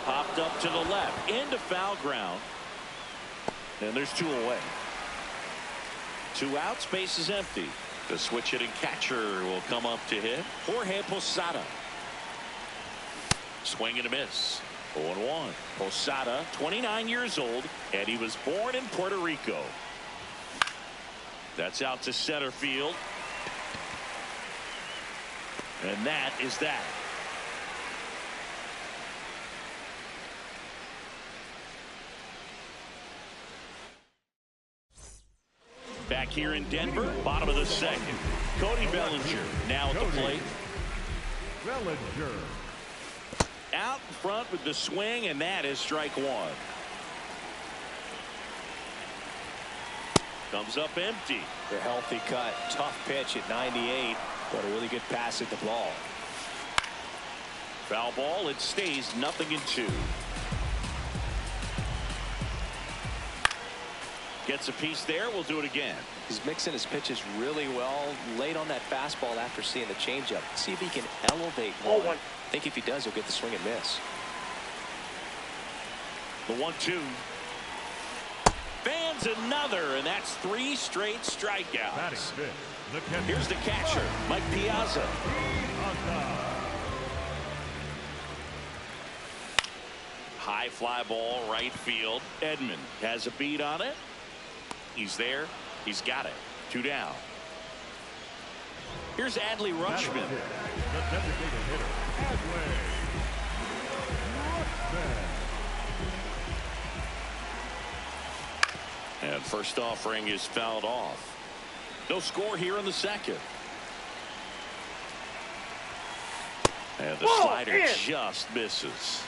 Speaker 1: Popped up to the left, into foul ground. And there's 2 away. 2 outs, base is empty. The switch hitting catcher will come up to hit. Jorge Posada. Swing and a miss. 0-1. Posada, 29 years old, and he was born in Puerto Rico. That's out to center field. And that is that. Back here in Denver, bottom of the second. Cody Bellinger now at the plate.
Speaker 2: Bellinger.
Speaker 1: Out in front with the swing, and that is strike 1. Comes up empty.
Speaker 5: The healthy cut. Tough pitch at 98, but a really good pass at the ball.
Speaker 1: Foul ball. It stays 0-2. Gets a piece there. We'll do it again.
Speaker 5: He's mixing his pitches really well. Late on that fastball after seeing the changeup. See if he can elevate one. I think if he does, he'll get the swing and miss.
Speaker 1: The 1-2. Fans another, and that's 3 straight strikeouts.
Speaker 2: Batting fifth, the catcher.
Speaker 1: Here's the catcher, Mike Piazza. High fly ball, right field. Edman has a beat on it. He's there. He's got it. 2 down. Here's Adley Rutschman.
Speaker 2: The designated hitter, Adley Rutschman.
Speaker 1: And first offering is fouled off. No score here in the second. And the slider just misses.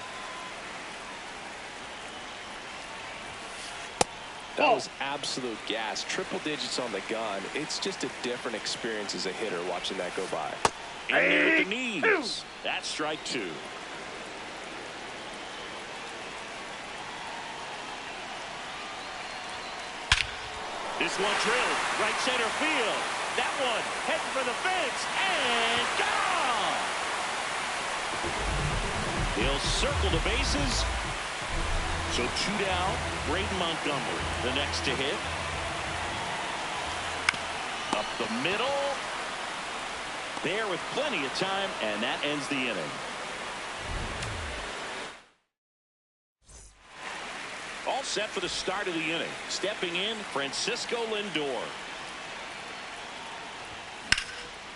Speaker 5: That was absolute gas. Triple digits on the gun. It's just a different experience as a hitter watching that go by.
Speaker 1: In there at the knees. That's strike 2. This one drilled right center field. That one heading for the fence and gone. He'll circle the bases. So 2 down. Braden Montgomery the next to hit. Up the middle. There with plenty of time, and that ends the inning. All set for the start of the inning. Stepping in, Francisco Lindor.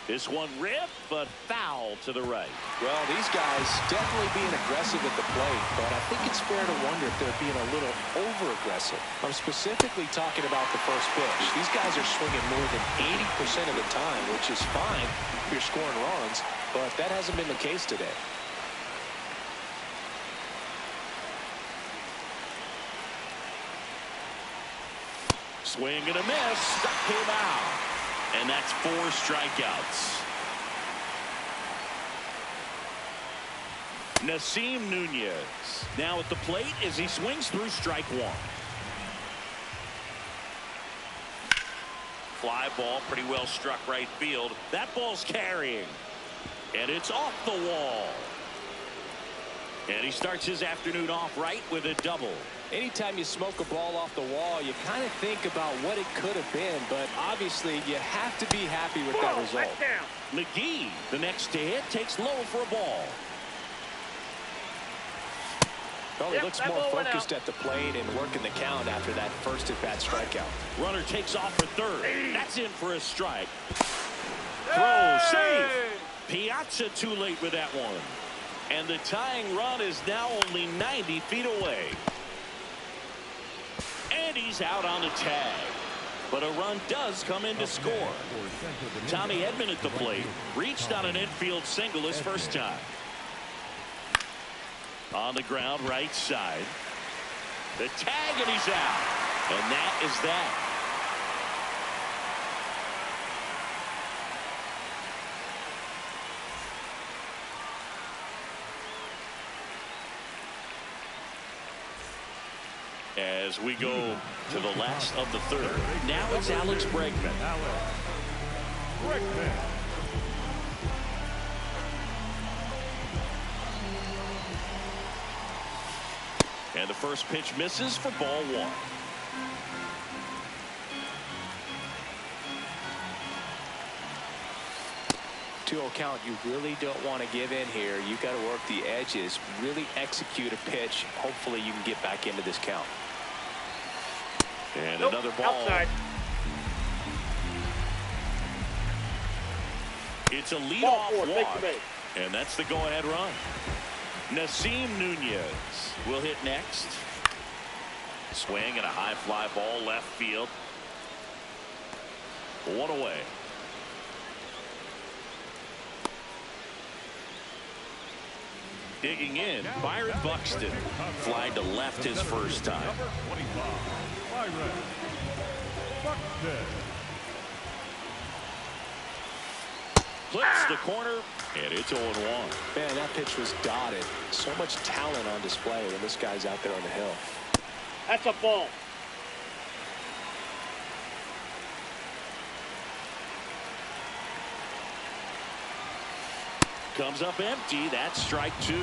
Speaker 1: This one ripped, but foul to the right.
Speaker 5: Well, these guys definitely being aggressive at the plate, but I think it's fair to wonder if they're being a little over-aggressive. I'm specifically talking about the first pitch. These guys are swinging more than 80% of the time, which is fine if you're scoring runs, but that hasn't been the case today.
Speaker 1: Swing and a miss. Struck him out. And that's 4 strikeouts. Nasim Nunez now at the plate as he swings through strike 1. Fly ball pretty well struck right field. That ball's carrying. And it's off the wall. And he starts his afternoon off right with a double.
Speaker 5: Anytime you smoke a ball off the wall, you kind of think about what it could have been, but obviously you have to be happy with that result.
Speaker 1: McGee, the next to hit, takes low for a ball.
Speaker 5: Well, he looks more focused at the plate and working the count after that first at-bat strikeout.
Speaker 1: Runner takes off for third. That's in for a strike. Throw, save. Piazza too late with that one. And the tying run is now only 90 feet away. And he's out on the tag. But a run does come in to score. Tommy Edman at the plate. Reached on an infield single his first time. On the ground, right side. The tag, and he's out. And that is that. As we go to the last of the third. Now it's Alex Bregman. And the first pitch misses for ball one.
Speaker 5: Two-0 count, you really don't want to give in here. You got to work the edges, really execute a pitch. Hopefully you can get back into this count.
Speaker 1: And another ball.
Speaker 3: Outside.
Speaker 1: It's a leadoff walk. And that's the go-ahead run. Nasim Nunez will hit next. Swing and a high fly ball left field. One away. Digging in, Byron Buxton. Fly to left his first time. Flips the corner, and it's 0-1.
Speaker 5: Man, that pitch was dotted. So much talent on display when this guy's out there on the hill.
Speaker 3: That's a ball.
Speaker 1: Comes up empty. That's strike two.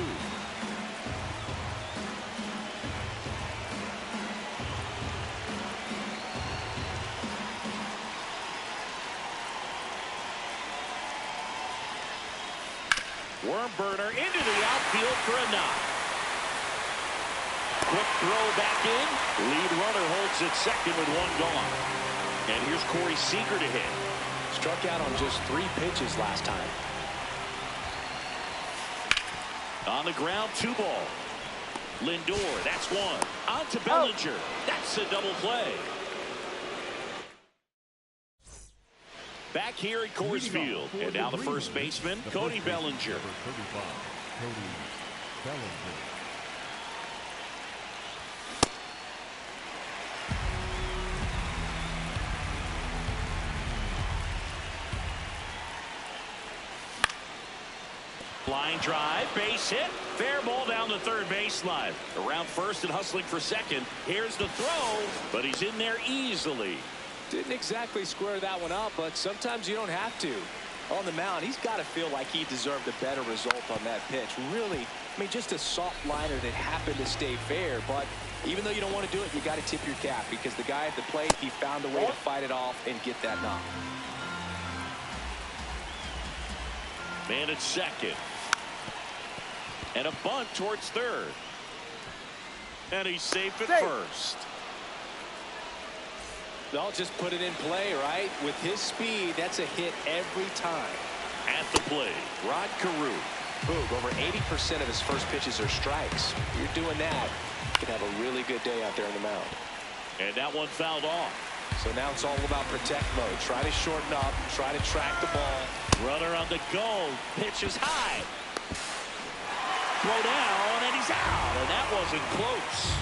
Speaker 1: Worm burner into the outfield for a knock. Quick throw back in. Lead runner holds at second with one gone. And here's Corey Seager to hit.
Speaker 5: Struck out on just 3 pitches last time.
Speaker 1: On the ground, 2 ball. Lindor, that's one. On to Bellinger. That's a double play. Back here at Coors Field. And now the first baseman, Cody Bellinger. Line drive, base hit, fair ball down the third baseline. Around first and hustling for second. Here's the throw, but he's in there easily.
Speaker 5: Didn't exactly square that one up, but sometimes you don't have to. On the mound, he's got to feel like he deserved a better result on that pitch. Really, I mean, just a soft liner that happened to stay fair, but even though you don't want to do it, you got to tip your cap because the guy at the plate, he found a way to fight it off and get that knock.
Speaker 1: Man at second. And a bunt towards third. And he's safe at first.
Speaker 5: They'll just put it in play, right? With his speed, that's a hit every time.
Speaker 1: At the plate, Rod Carew.
Speaker 5: Boog, over 80% of his first pitches are strikes. You're doing that, you can have a really good day out there on the mound.
Speaker 1: And that one fouled off.
Speaker 5: So now it's all about protect mode. Try to shorten up, try to track the ball.
Speaker 1: Runner on the go. Pitch is high. Throw down, and he's out. And that wasn't close.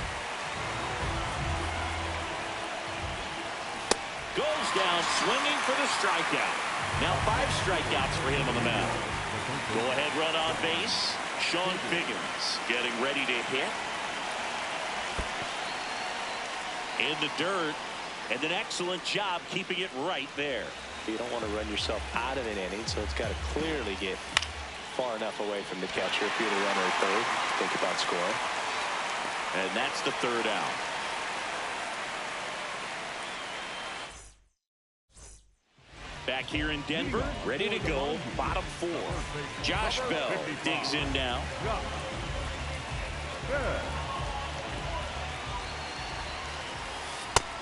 Speaker 1: Goes down swinging for the strikeout. Now 5 strikeouts for him on the mound. Go ahead run on base. Sean Biggins getting ready to hit. In the dirt. And an excellent job keeping it right there.
Speaker 5: You don't want to run yourself out of an inning, so it's got to clearly get
Speaker 4: far enough away from the catcher if you're the runner at third. Think about scoring.
Speaker 1: And that's the third out. Back here in Denver, ready to go, bottom four. Josh Bell digs in now.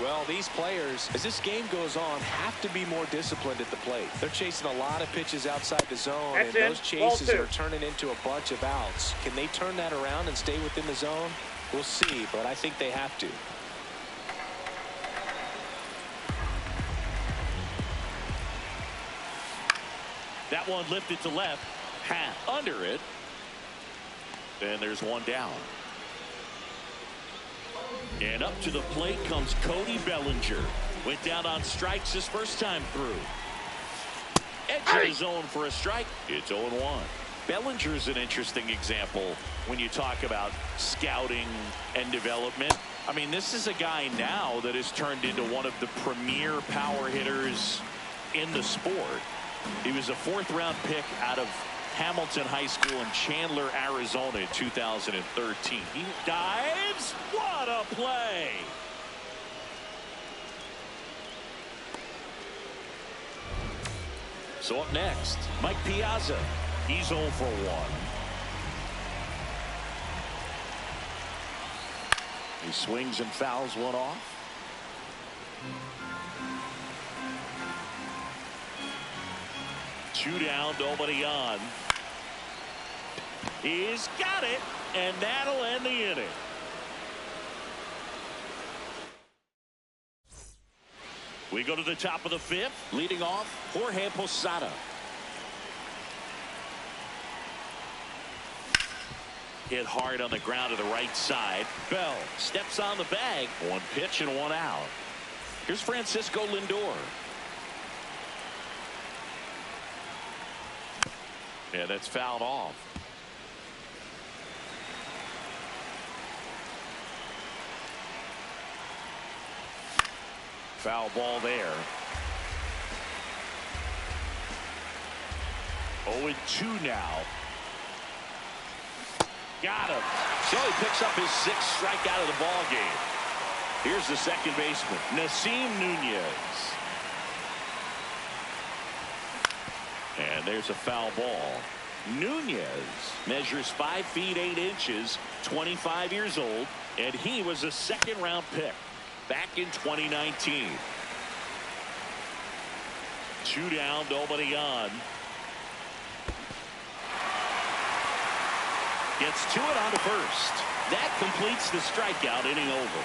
Speaker 4: Well, these players, as this game goes on, have to be more disciplined at the plate. They're chasing a lot of pitches outside the zone, and those chases are turning into a bunch of outs. Can they turn that around and stay within the zone? We'll see, but I think they have to.
Speaker 1: That one lifted to left, under it. And there's one down. And up to the plate comes Cody Bellinger. Went down on strikes his first time through. Edge of the zone for a strike. It's 0-1. Bellinger's an interesting example when you talk about scouting and development. I mean, this is a guy now that has turned into one of the premier power hitters in the sport. He was a fourth-round pick out of Hamilton High School in Chandler, Arizona in 2013. He dives. What a play! So up next, Mike Piazza. He's 0 for 1. He swings and fouls one off. Two down, nobody on. He's got it, and that'll end the inning. We go to the top of the fifth, leading off Jorge Posada. Hit hard on the ground to the right side. Bell steps on the bag. One pitch and one out. Here's Francisco Lindor. Yeah, that's fouled off. Foul ball there. 0-2 now. Got him. So he picks up his sixth strikeout of the ball game. Here's the second baseman, Nasim Nunez. And there's a foul ball. Nunez measures 5 feet 8 inches, 25 years old, and he was a second-round pick back in 2019. Two down, nobody on. Gets to it on to first. That completes the strikeout, inning over.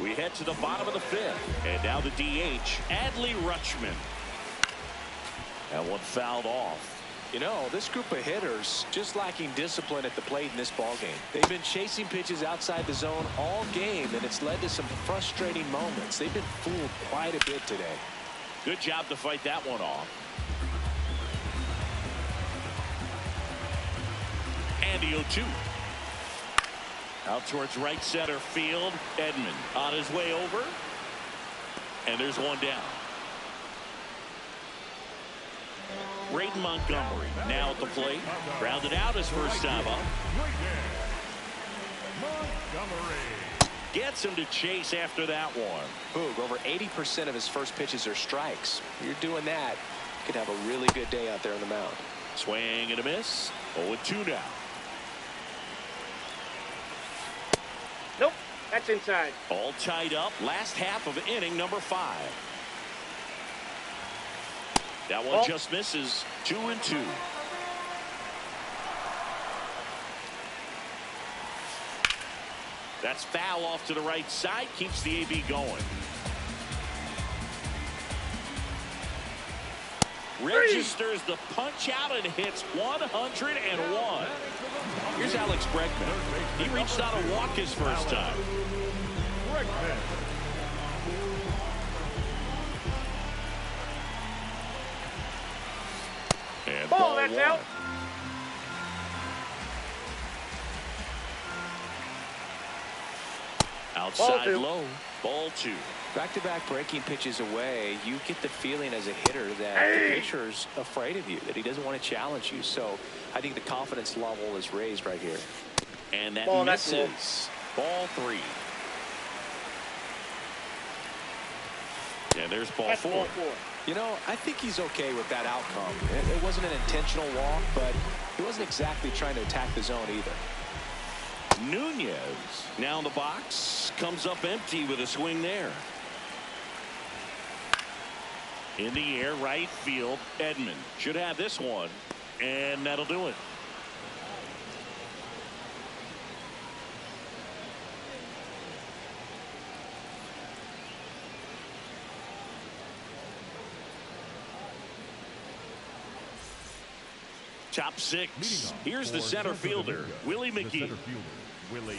Speaker 1: We head to the bottom of the fifth. And now the DH, Adley Rutschman. That one fouled off.
Speaker 4: You know, this group of hitters just lacking discipline at the plate in this ballgame. They've been chasing pitches outside the zone all game, and it's led to some frustrating moments. They've been fooled quite a bit today.
Speaker 1: Good job to fight that one off. And the 0-2. Out towards right center field. Edman on his way over. And there's one down. Braden Montgomery now at the plate. Grounded out his first time up. Gets him to chase after that one.
Speaker 4: Boog, over 80% of his first pitches are strikes. You're doing that, you could have a really good day out there on the mound.
Speaker 1: Swing and a miss. 0-2 now.
Speaker 3: Nope, that's inside.
Speaker 1: All tied up. Last half of inning number 5. That one just misses. 2-2. That's foul off to the right side. Keeps the AB going. Registers the punch out and hits 101. Here's Alex Bregman. He reached out a walk his first time. And ball
Speaker 3: that's
Speaker 1: one.
Speaker 3: out.
Speaker 1: Outside low. Ball 2.
Speaker 5: Back-to-back breaking pitches away, you get the feeling as a hitter that the pitcher's afraid of you, that he doesn't want to challenge you. So I think the confidence level is raised right here.
Speaker 1: And that misses. Ball 3. And there's ball 4.
Speaker 5: You know, I think he's okay with that outcome. It wasn't an intentional walk, but he wasn't exactly trying to attack the zone either.
Speaker 1: Nunez now in the box, comes up empty with a swing there. In the air, right field. Edman should have this one, and that'll do it. Top 6. Here's the center fielder, Willie McGee.
Speaker 2: Willie.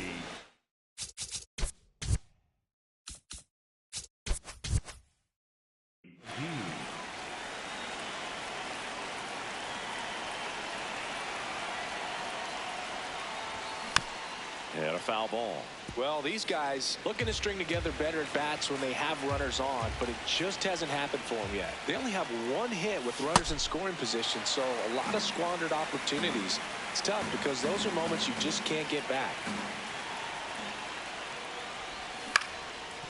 Speaker 1: And a foul ball.
Speaker 5: Well, these guys looking to string together better at bats when they have runners on, but it just hasn't happened for them yet. They only have one hit with runners in scoring position, so a lot of squandered opportunities. It's tough because those are moments you just can't get back.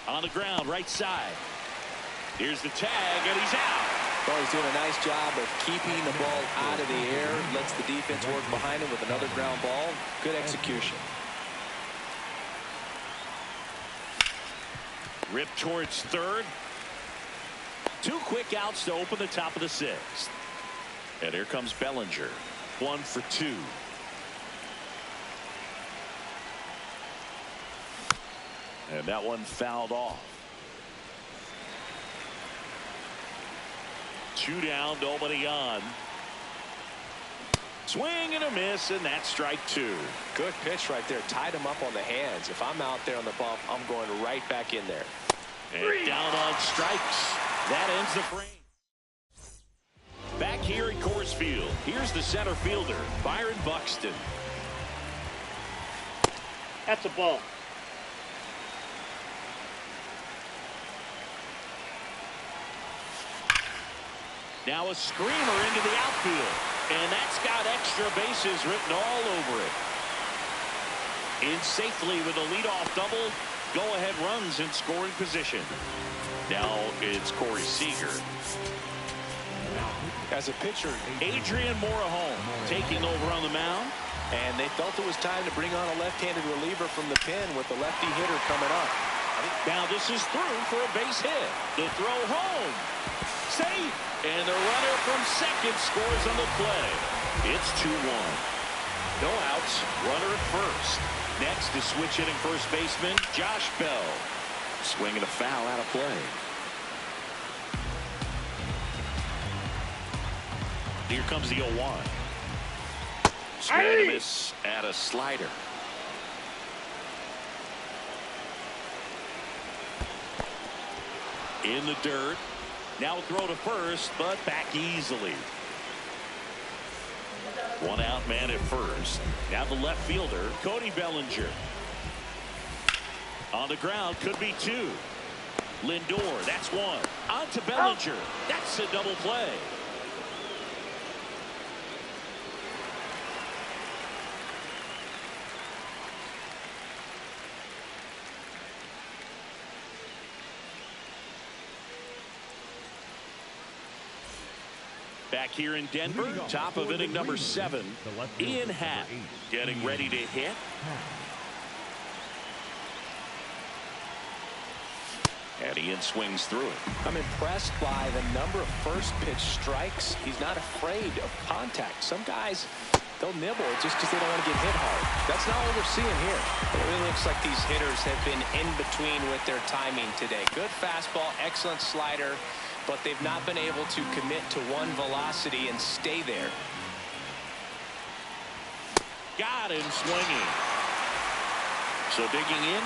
Speaker 1: On the ground, right side. Here's the tag, and he's out.
Speaker 5: Well, he's doing a nice job of keeping the ball out of the air, lets the defense work behind him with another ground ball. Good execution.
Speaker 1: Rip towards third. 2 quick outs to open the top of the 6th. And here comes Bellinger. 1 for 2. And that one fouled off. 2 down, nobody on. Swing and a miss, and that's strike 2.
Speaker 5: Good pitch right there. Tied him up on the hands. If I'm out there on the bump, I'm going right back in there.
Speaker 1: And down on strikes. That ends the frame. Back here at Coors Field, here's the center fielder, Byron Buxton.
Speaker 3: That's a ball.
Speaker 1: Now a screamer into the outfield. And that's got extra bases written all over it. In safely with a leadoff double. Go-ahead runs in scoring position. Now it's Corey Seager.
Speaker 5: As a pitcher,
Speaker 1: Adrian Morejon taking over on the mound.
Speaker 5: And they felt it was time to bring on a left-handed reliever from the pen with the lefty hitter coming up.
Speaker 1: Now this is through for a base hit. The throw home. Safe. And the runner from second scores on the play. It's 2-1. No outs. Runner at first. Next is switch hitting first baseman Josh Bell. Swinging a foul out of play. Here comes the 0-1. Swing and a miss at a slider. In the dirt. Now throw to first, but back easily. 1 out, man at first. Now the left fielder, Cody Bellinger. On the ground, could be 2. Lindor, that's 1. On to Bellinger. That's a double play. Back here in Denver, top of inning number 7, Ian Happ getting ready to hit. And Ian swings through it.
Speaker 5: I'm impressed by the number of first pitch strikes. He's not afraid of contact. Some guys, they'll nibble just because they don't want to get hit hard. That's not what we're seeing here.
Speaker 6: It really looks like these hitters have been in between with their timing today. Good fastball, excellent slider, but they've not been able to commit to one velocity and stay there.
Speaker 1: Got him swinging. So digging in.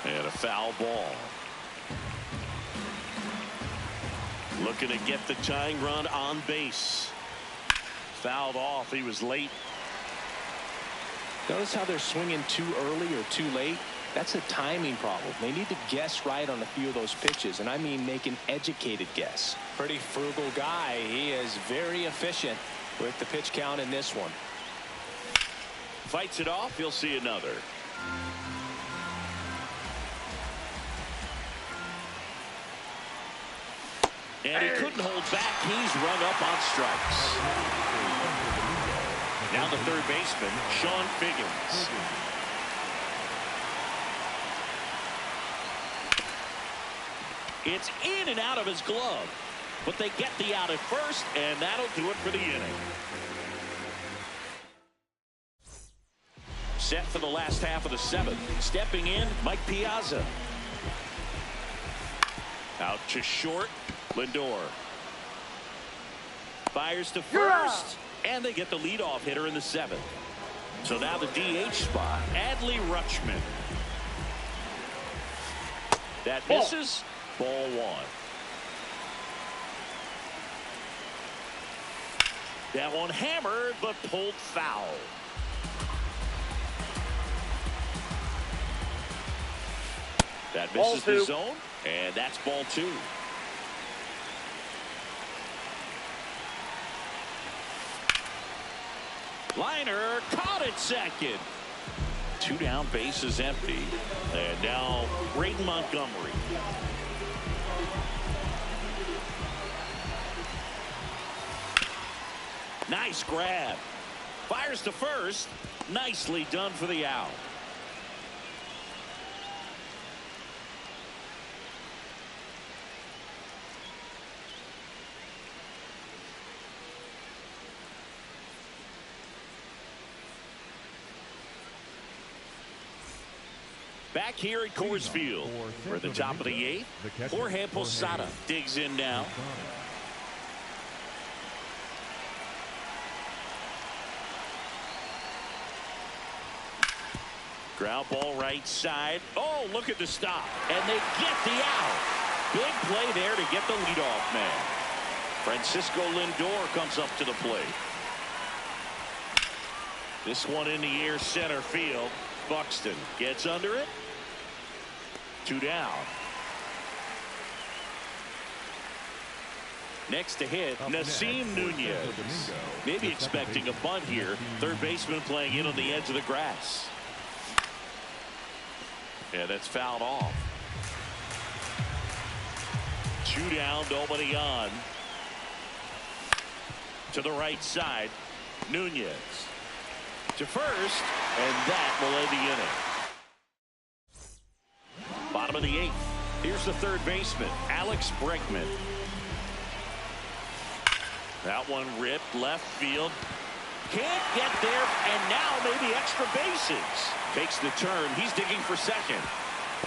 Speaker 1: And a foul ball. Looking to get the tying run on base. Fouled off. He was late.
Speaker 5: Notice how they're swinging too early or too late. That's a timing problem. They need to guess right on a few of those pitches, and I mean make an educated guess.
Speaker 6: Pretty frugal guy. He is very efficient with the pitch count in this one.
Speaker 1: Fights it off. He'll see another. And he couldn't hold back. He's rung up on strikes. Now the third baseman, Sean Figgins. It's in and out of his glove. But they get the out at first, and that'll do it for the inning. Set for the last half of the seventh. Stepping in, Mike Piazza. Out to short. Lindor fires to first, and they get the leadoff hitter in the seventh. So now the DH spot, Adley Rutschman. That misses. Ball one. That one hammered, but pulled foul. That misses the zone, and that's ball two. Liner caught at second. Two down, bases empty. And now Braden Montgomery. Nice grab. Fires to first. Nicely done for the out. Back here at Coors Field, we're at the top of the eighth. Jorge Posada digs in now. Ground ball right side. Oh, look at the stop. And they get the out. Big play there to get the leadoff man. Francisco Lindor comes up to the plate. This one in the air, center field. Buxton gets under it. Two down. Next to hit, Nasim Nunez. Maybe expecting a bunt here. Third baseman playing in on the edge of the grass. Yeah, that's fouled off. Two down, nobody on. To the right side, Nunez. To first, and that will end the inning. Bottom of the eighth. Here's the third baseman, Alex Bregman. That one ripped left field. Can't get there, and now maybe extra bases. Takes the turn. He's digging for second.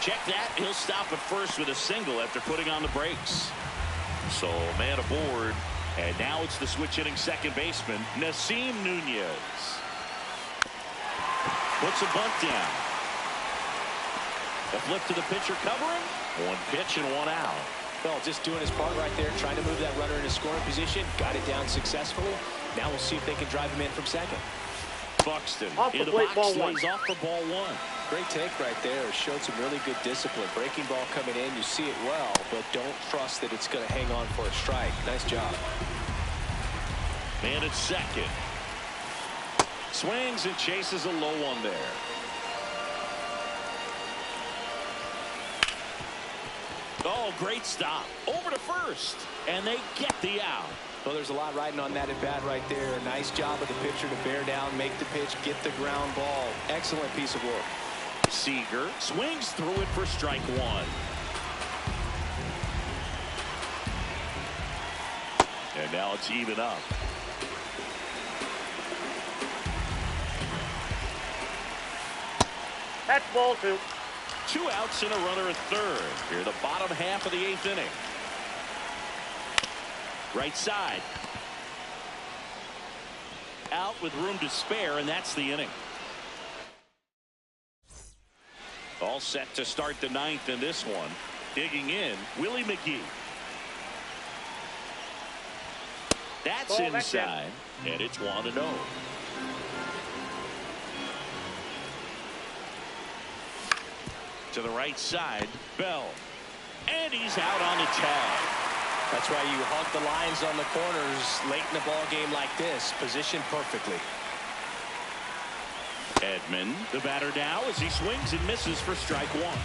Speaker 1: Check that. He'll stop at first with a single after putting on the brakes. So man aboard, and now it's the switch hitting second baseman, Nasim Nunez. Puts a bunt down. A flip to the pitcher covering. One pitch and one out.
Speaker 5: Well, just doing his part right there, trying to move that runner into scoring position. Got it down successfully. Now we'll see if they can drive him in from second.
Speaker 1: Buxton
Speaker 3: off
Speaker 1: in the
Speaker 3: plate,
Speaker 1: box,
Speaker 3: ball one.
Speaker 1: lays off for ball one.
Speaker 5: Great take right there. Showed some really good discipline. Breaking ball coming in. You see it well, but don't trust that it's going to hang on for a strike. Nice job.
Speaker 1: Man at second. Swings and chases a low one there. Oh, great stop. Over to first. And they get the out.
Speaker 5: Well, there's a lot riding on that at bat right there. Nice job of the pitcher to bear down, make the pitch, get the ground ball. Excellent piece of work.
Speaker 1: Seager swings through it for strike one. And now it's even up.
Speaker 3: That's ball two.
Speaker 1: Two outs and a runner at third. Here the bottom half of the eighth inning. Right side. Out with room to spare, and that's the inning. All set to start the ninth in this one. Digging in, Willie McGee. That's inside, and it's 1-0. To the right side, Bell. And he's out on the tag.
Speaker 6: That's why you hug the lines on the corners late in the ball game like this. Positioned perfectly.
Speaker 1: Edman, the batter now, as he swings and misses for strike one.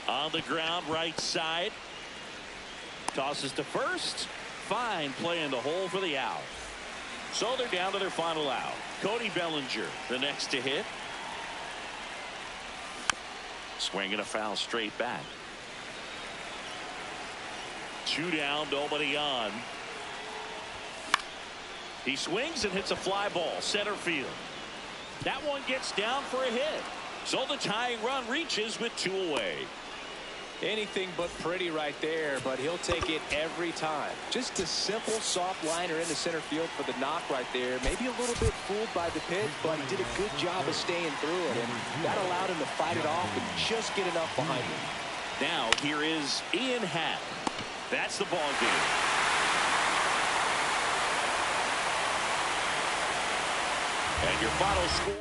Speaker 1: On the ground, right side. Tosses to first. Fine play in the hole for the out. So they're down to their final out. Cody Bellinger, the next to hit. Swinging a foul straight back. 2 down, nobody on. He swings and hits a fly ball center field. That one gets down for a hit. So the tying run reaches with 2 away.
Speaker 6: Anything but pretty right there, but he'll take it every time. Just a simple soft liner into center field for the knock right there. Maybe a little bit fooled by the pitch, but he did a good job of staying through it, and that allowed him to fight it off and just get enough behind him.
Speaker 1: Now here is Ian Happ. That's the ball game. And your final score.